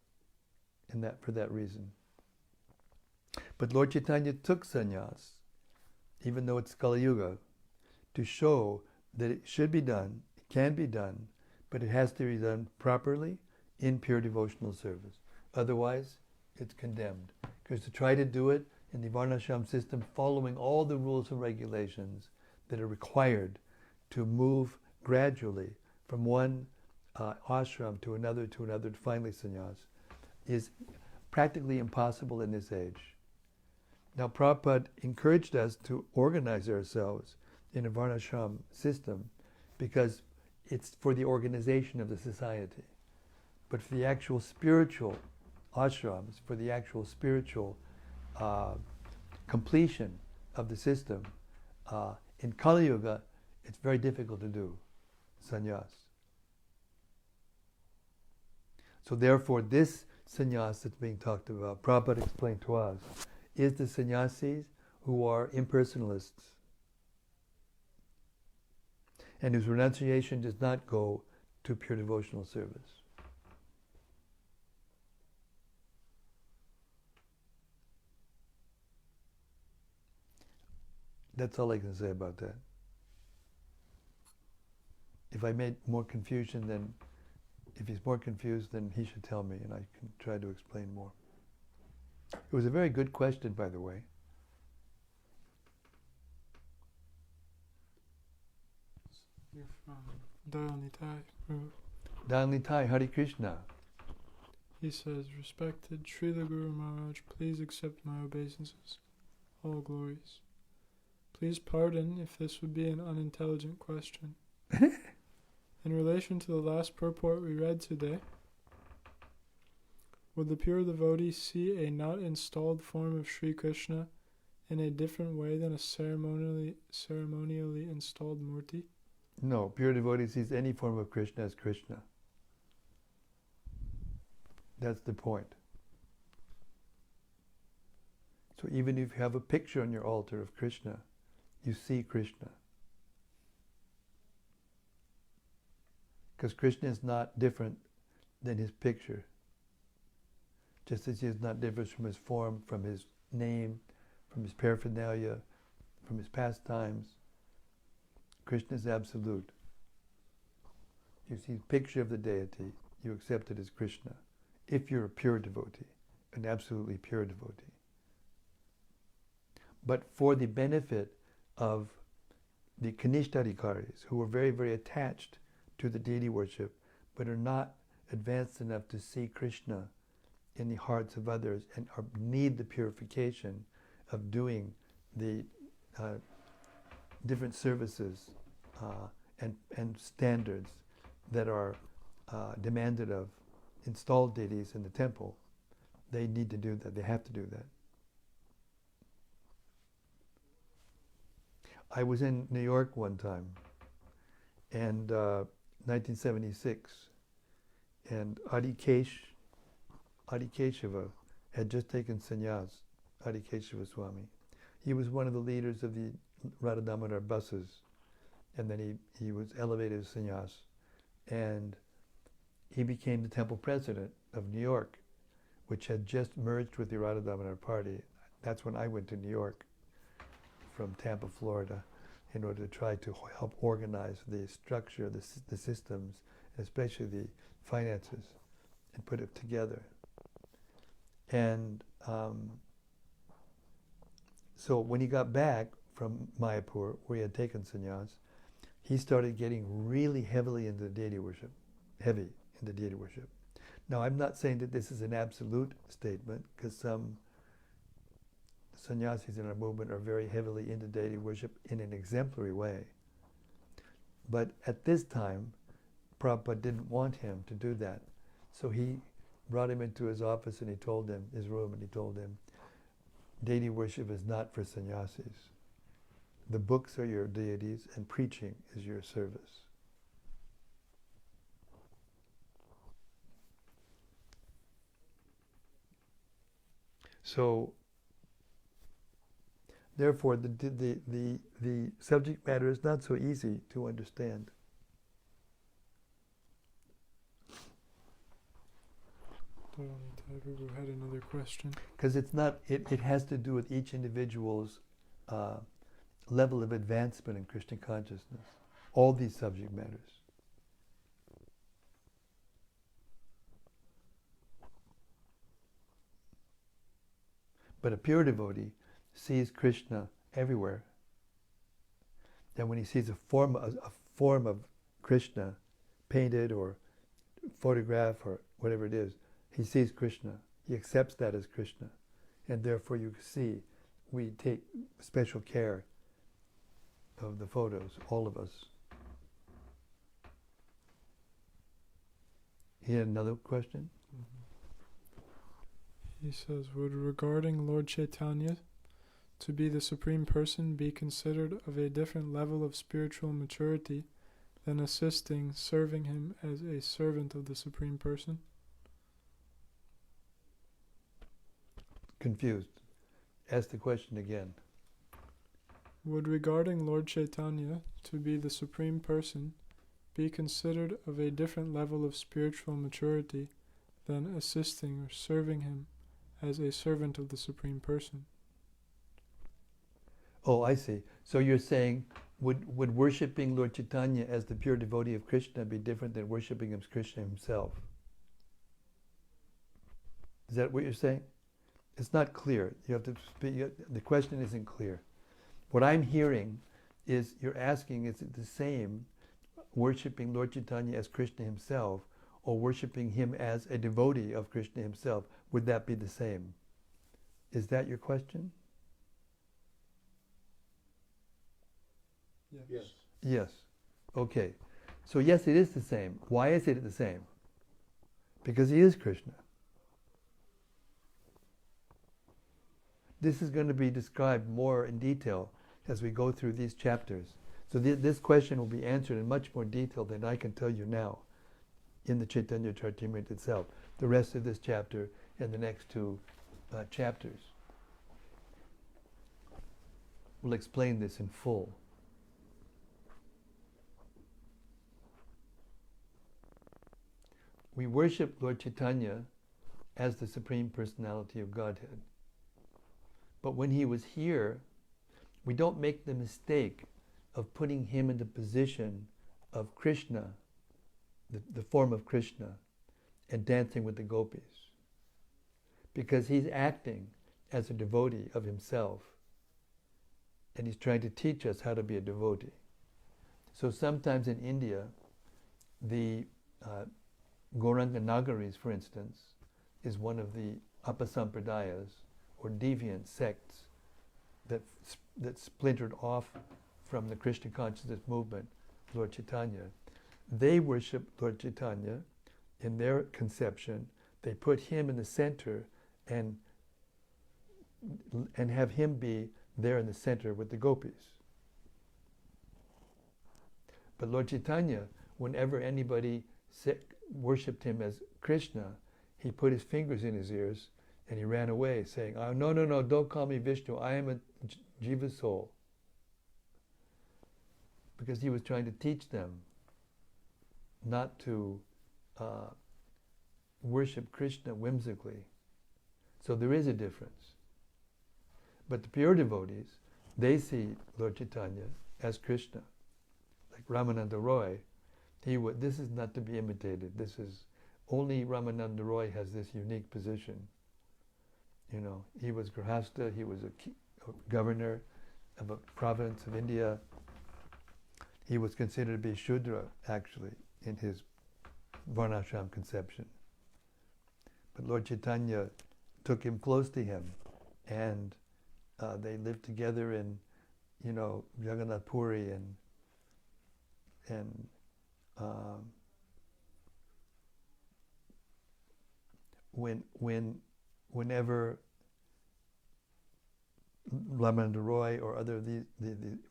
for that reason. But Lord Chaitanya took sannyas, even though it's Kali Yuga, to show that it should be done, it can be done, but it has to be done properly in pure devotional service. Otherwise, it's condemned. Because to try to do it in the Varnashram system, following all the rules and regulations that are required to move gradually from one ashram to another, to finally sannyas, is practically impossible in this age. Now Prabhupada encouraged us to organize ourselves in a Varnashram system because it's for the organization of the society. But for the actual spiritual ashrams, for the actual spiritual completion of the system, in Kali Yuga, it's very difficult to do sannyas. So therefore, this sannyas that's being talked about, Prabhupada explained to us, is the sannyasis who are impersonalists and whose renunciation does not go to pure devotional service. That's all I can say about that. If I made more confusion, then if he's more confused, then he should tell me and I can try to explain more. It was a very good question, by the way. You're from Dayal-nitai. Dayal-nitai, Hare Krishna. He says, Respected Srila Guru Maharaj, please accept my obeisances. All glories. Please pardon if this would be an unintelligent question. In relation to the last purport we read today, would the pure devotee see a not installed form of Sri Krishna in a different way than a ceremonially installed murti? No, pure devotee sees any form of Krishna as Krishna. That's the point. So even if you have a picture on your altar of Krishna, you see Krishna. Because Krishna is not different than his picture. Just as he is not different from his form, from his name, from his paraphernalia, from his pastimes. Krishna is absolute. You see the picture of the deity, you accept it as Krishna. If you're a pure devotee, an absolutely pure devotee. But for the benefit of the Kanishtadikaris, who are very, very attached to the deity worship, but are not advanced enough to see Krishna in the hearts of others and need the purification of doing the different services and standards that are demanded of installed deities in the temple, they need to do that. They have to do that. I was in New York one time, and 1976, and Adi Keshava had just taken sannyas, Adi Keshava Swami. He was one of the leaders of the Radha Damodar buses, and then he was elevated as sannyas, and he became the temple president of New York, which had just merged with the Radha Damodar party. That's when I went to New York from Tampa, Florida, in order to try to help organize the structure, the systems, especially the finances, and put it together. And so when he got back from Mayapur, where he had taken sannyas, he started getting really heavily into deity worship, Now, I'm not saying that this is an absolute statement, because some sannyasis in our movement are very heavily into deity worship in an exemplary way. But at this time, Prabhupada didn't want him to do that. So he brought him into his office and he told him, his room, and he told him, deity worship is not for sannyasis. The books are your deities and preaching is your service. So, therefore, the subject matter is not so easy to understand. Prabhu had another question. Because it's not, it has to do with each individual's level of advancement in Krishna consciousness. All these subject matters. But a pure devotee sees Krishna everywhere. And when he sees a form of Krishna, painted or photograph or whatever it is, he sees Krishna. He accepts that as Krishna. And therefore you see, we take special care of the photos, all of us. He had another question? He says, would regarding Lord Chaitanya to be the Supreme Person be considered of a different level of spiritual maturity than assisting, serving him as a servant of the Supreme Person? Confused. Ask the question again. Would regarding Lord Chaitanya to be the Supreme Person be considered of a different level of spiritual maturity than assisting or serving him as a servant of the Supreme Person? Oh, I see. So you're saying, would worshipping Lord Chaitanya as the pure devotee of Krishna be different than worshipping him as Krishna himself? Is that what you're saying? It's not clear. You have to speak. The question isn't clear. What I'm hearing is you're asking, is it the same worshipping Lord Chaitanya as Krishna himself, or worshipping him as a devotee of Krishna himself? Would that be the same? Is that your question? Yes. Yes. Okay. So yes, it is the same. Why is it the same? Because he is Krishna. This is going to be described more in detail as we go through these chapters. So this question will be answered in much more detail than I can tell you now in the Caitanya-caritämrta itself. The rest of this chapter and the next two chapters will explain this in full. We worship Lord Chaitanya as the Supreme Personality of Godhead. But when he was here, we don't make the mistake of putting him in the position of Krishna, the form of Krishna, and dancing with the gopis. Because he's acting as a devotee of himself, and he's trying to teach us how to be a devotee. So sometimes in India, the Gauranga Nagaris, for instance, is one of the apasampradayas, or deviant sects, that splintered off from the Krishna consciousness movement, Lord Chaitanya. They worship Lord Chaitanya in their conception. They put him in the center and have him be there in the center with the gopis. But Lord Chaitanya, whenever anybody worshipped him as Krishna, he put his fingers in his ears and he ran away saying, "Oh, no, don't call me Vishnu, I am a jiva soul." Because he was trying to teach them not to worship Krishna whimsically. So there is a difference. But the pure devotees, they see Lord Chaitanya as Krishna. Like Ramananda Roy, this is not to be imitated. Only Ramananda Roy has this unique position. You know, he was Grihastha, he was a governor of a province of India. He was considered to be Shudra, actually, in his Varnashram conception. But Lord Chaitanya took him close to him, and they lived together in, Jagannath Puri, and whenever Ramananda Roy or other the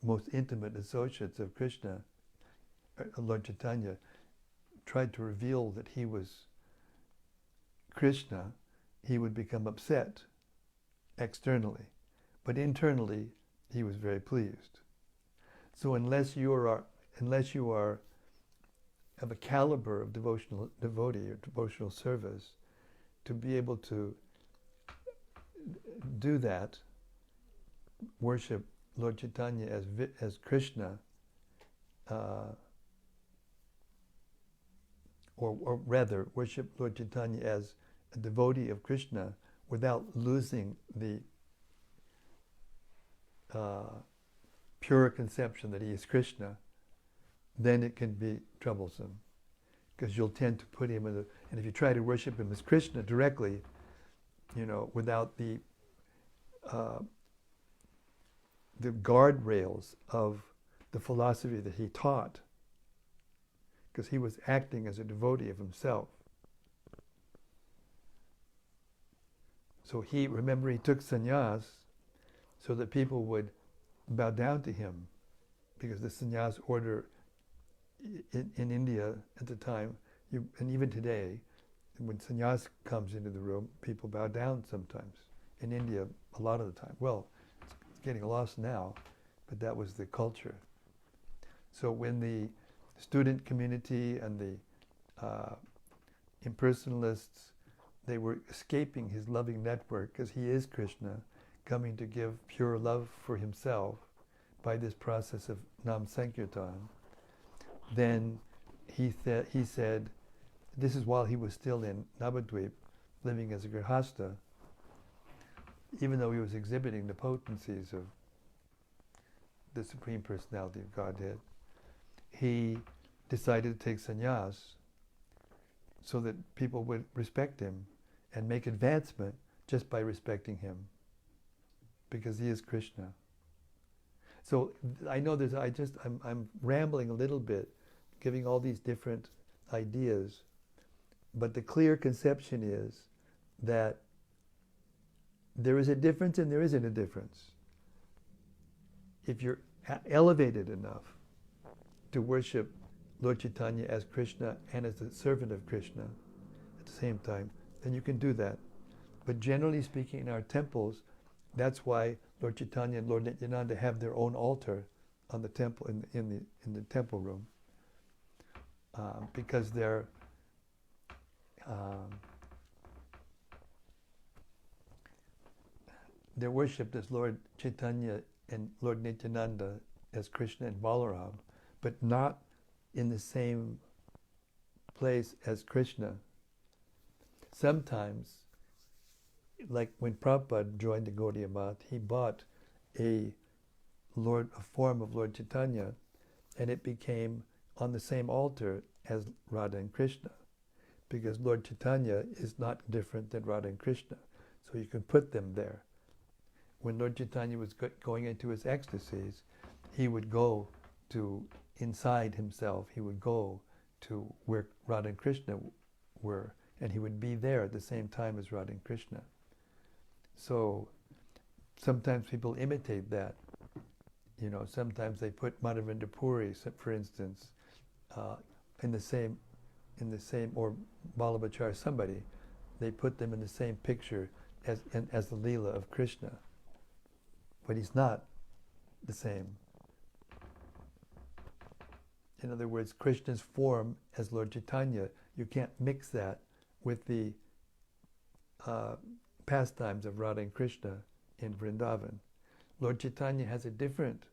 most intimate associates of Krishna, Lord Chaitanya, tried to reveal that he was Krishna, he would become upset externally. But internally, he was very pleased. So unless you are of a caliber of devotional devotee or devotional service, to be able to do that, worship Lord Chaitanya as Krishna, or rather worship Lord Chaitanya as a devotee of Krishna without losing the pure conception that he is Krishna, then it can be troublesome. Because you'll tend to put him and if you try to worship him as Krishna directly, without the guardrails of the philosophy that he taught, because he was acting as a devotee of himself. So he took sannyas so that people would bow down to him, because the sannyas order in India at the time, and even today, when sannyas comes into the room, people bow down sometimes. In India, a lot of the time. Well, it's getting lost now, but that was the culture. So when the student community and the impersonalists, they were escaping his loving network, because he is Krishna, coming to give pure love for himself by this process of Nam Sankirtan, then he said, this is while he was still in Navadvip, living as a Grihastha, even though he was exhibiting the potencies of the Supreme Personality of Godhead, he decided to take sannyas so that people would respect him and make advancement just by respecting him, because he is Krishna. So I know I'm rambling a little bit, giving all these different ideas. But the clear conception is that there is a difference and there isn't a difference. If you're elevated enough to worship Lord Chaitanya as Krishna and as the servant of Krishna at the same time, then you can do that. But generally speaking, in our temples, that's why Lord Chaitanya and Lord Nityananda have their own altar on the temple in the temple room, because they're worshipped as Lord Chaitanya and Lord Nityananda as Krishna and Balaram, but not in the same place as Krishna. Sometimes, like when Prabhupada joined the Gaudiya Math, he bought a form of Lord Chaitanya, and it became on the same altar as Radha and Krishna, because Lord Chaitanya is not different than Radha and Krishna, so you can put them there. When Lord Chaitanya was going into his ecstasies, he would go to inside himself, he would go to where Radha and Krishna were, and he would be there at the same time as Radha and Krishna. So sometimes people imitate that. You know, sometimes they put Madhavendra Puri, for instance, in the same, or Vallabhacharya, somebody, they put them in the same picture as the Leela of Krishna. But he's not the same. In other words, Krishna's form as Lord Chaitanya, you can't mix that with the pastimes of Radha and Krishna in Vrindavan. Lord Chaitanya has a different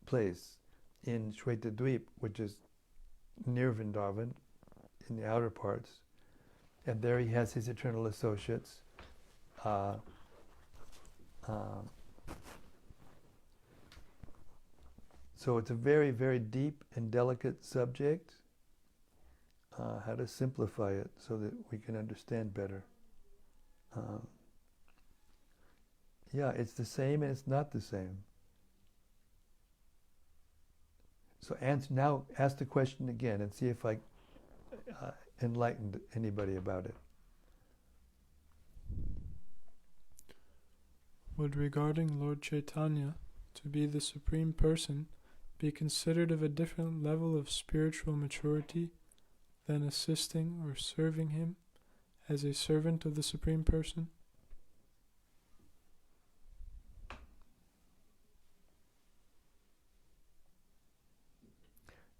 place in Shwetadweep, which is near Vrindavan, in the outer parts, and there he has his eternal associates. So it's a very, very deep and delicate subject. How to simplify it so that we can understand better. Yeah, it's the same and it's not the same. So now ask the question again and see if I enlightened anybody about it. Would regarding Lord Chaitanya to be the Supreme Person be considered of a different level of spiritual maturity than assisting or serving him as a servant of the Supreme Person?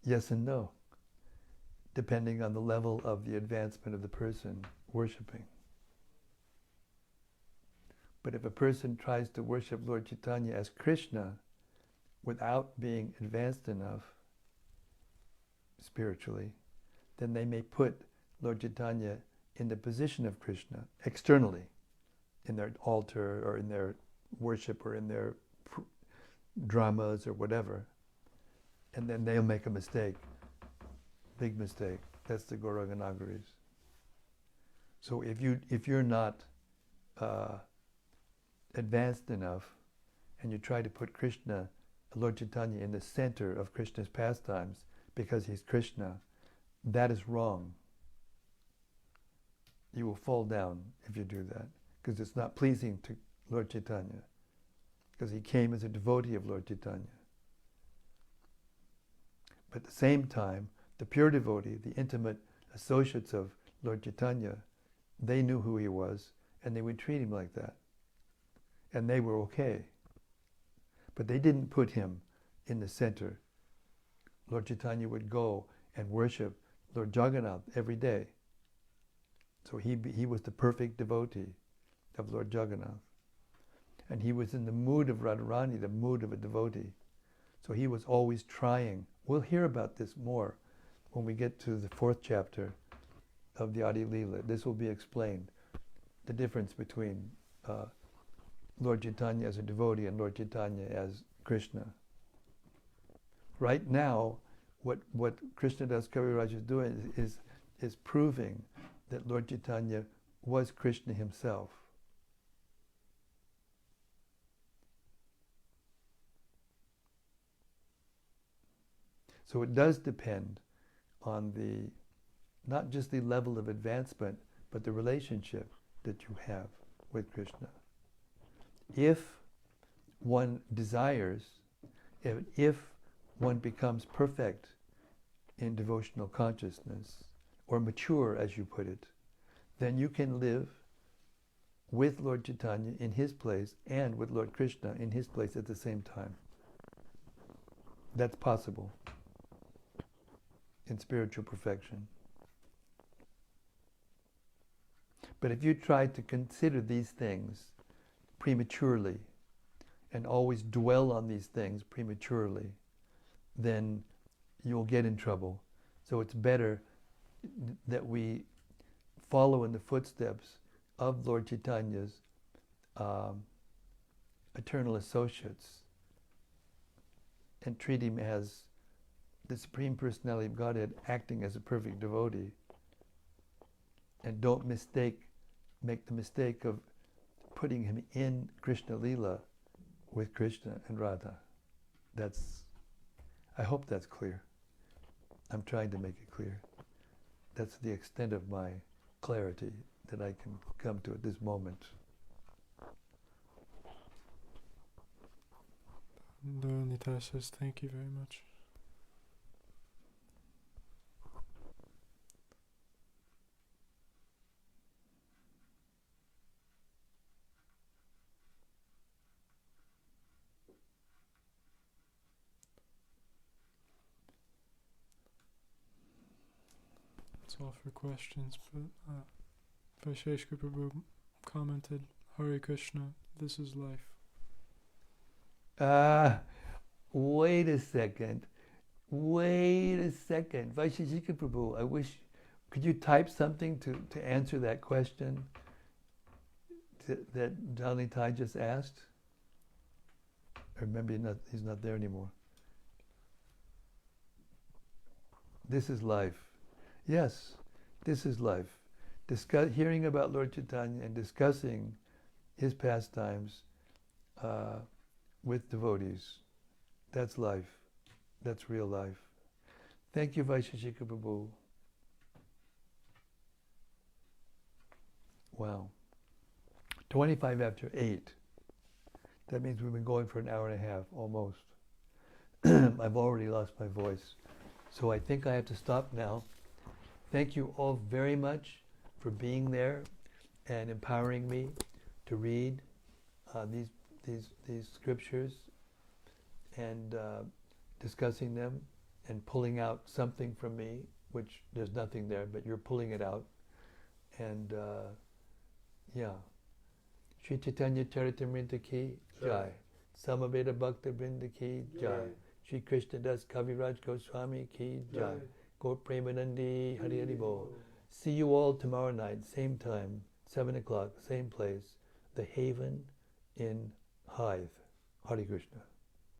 Yes and no, depending on the level of the advancement of the person worshipping. But if a person tries to worship Lord Chaitanya as Krishna without being advanced enough spiritually, then they may put Lord Chaitanya in the position of Krishna externally, in their altar or in their worship or in their dramas or whatever. And then they'll make a mistake, big mistake. That's the Gauranga Nagaris. So if you're not advanced enough, and you try to put Krishna, Lord Chaitanya, in the center of Krishna's pastimes because he's Krishna, that is wrong. You will fall down if you do that, because it's not pleasing to Lord Chaitanya, because he came as a devotee of Lord Chaitanya. But at the same time, the pure devotee, the intimate associates of Lord Chaitanya, they knew who he was, and they would treat him like that. And they were okay. But they didn't put him in the center. Lord Chaitanya would go and worship Lord Jagannath every day. So he was the perfect devotee of Lord Jagannath. And he was in the mood of Radharani, the mood of a devotee. So he was always trying. We'll hear about this more when we get to the 4th chapter of the Ädi-lilä. This will be explained, the difference between Lord Chaitanya as a devotee and Lord Chaitanya as Krishna. Right now, what Krishnadas Kaviraj is doing is proving that Lord Chaitanya was Krishna himself. So it does depend on the, not just the level of advancement, but the relationship that you have with Krishna. If one desires, if one becomes perfect in devotional consciousness, or mature, as you put it, then you can live with Lord Chaitanya in his place and with Lord Krishna in his place at the same time. That's possible in spiritual perfection. But if you try to consider these things prematurely and always dwell on these things prematurely, then you'll get in trouble. So it's better that we follow in the footsteps of Lord Chaitanya's eternal associates and treat him as the Supreme Personality of Godhead acting as a perfect devotee. And don't make the mistake of putting him in Krishna Lila with Krishna and Radha. I hope that's clear. I'm trying to make it clear. That's the extent of my clarity that I can come to at this moment. Nita says, thank you very much. That's all for questions, but Vaisheshka Prabhu commented, Hare Krishna, this is life. Wait a second. Vaisheshika Prabhu, could you type something to answer that question that Janitai just asked? Or maybe he's not there anymore. This is life. Yes, this is life. Hearing about Lord Chaitanya and discussing his pastimes with devotees. That's life. That's real life. Thank you, Vaisheshika Prabhu. Wow. 25 after 8. That means we've been going for an hour and a half, almost. I've already lost my voice. So I think I have to stop now. Thank you all very much for being there and empowering me to read these scriptures and discussing them and pulling out something from me, which there's nothing there, but you're pulling it out. And yeah. Shri Caitanya-caritämrta ki jai. Samaveta Bhakta Vrinda ki jai. Shri Krishna Das Kaviraj Goswami ki jai. Gaur Premanandi Hari Hari Bol. See you all tomorrow night, same time, 7 o'clock, same place, The Haven in Hythe. Hare Krishna.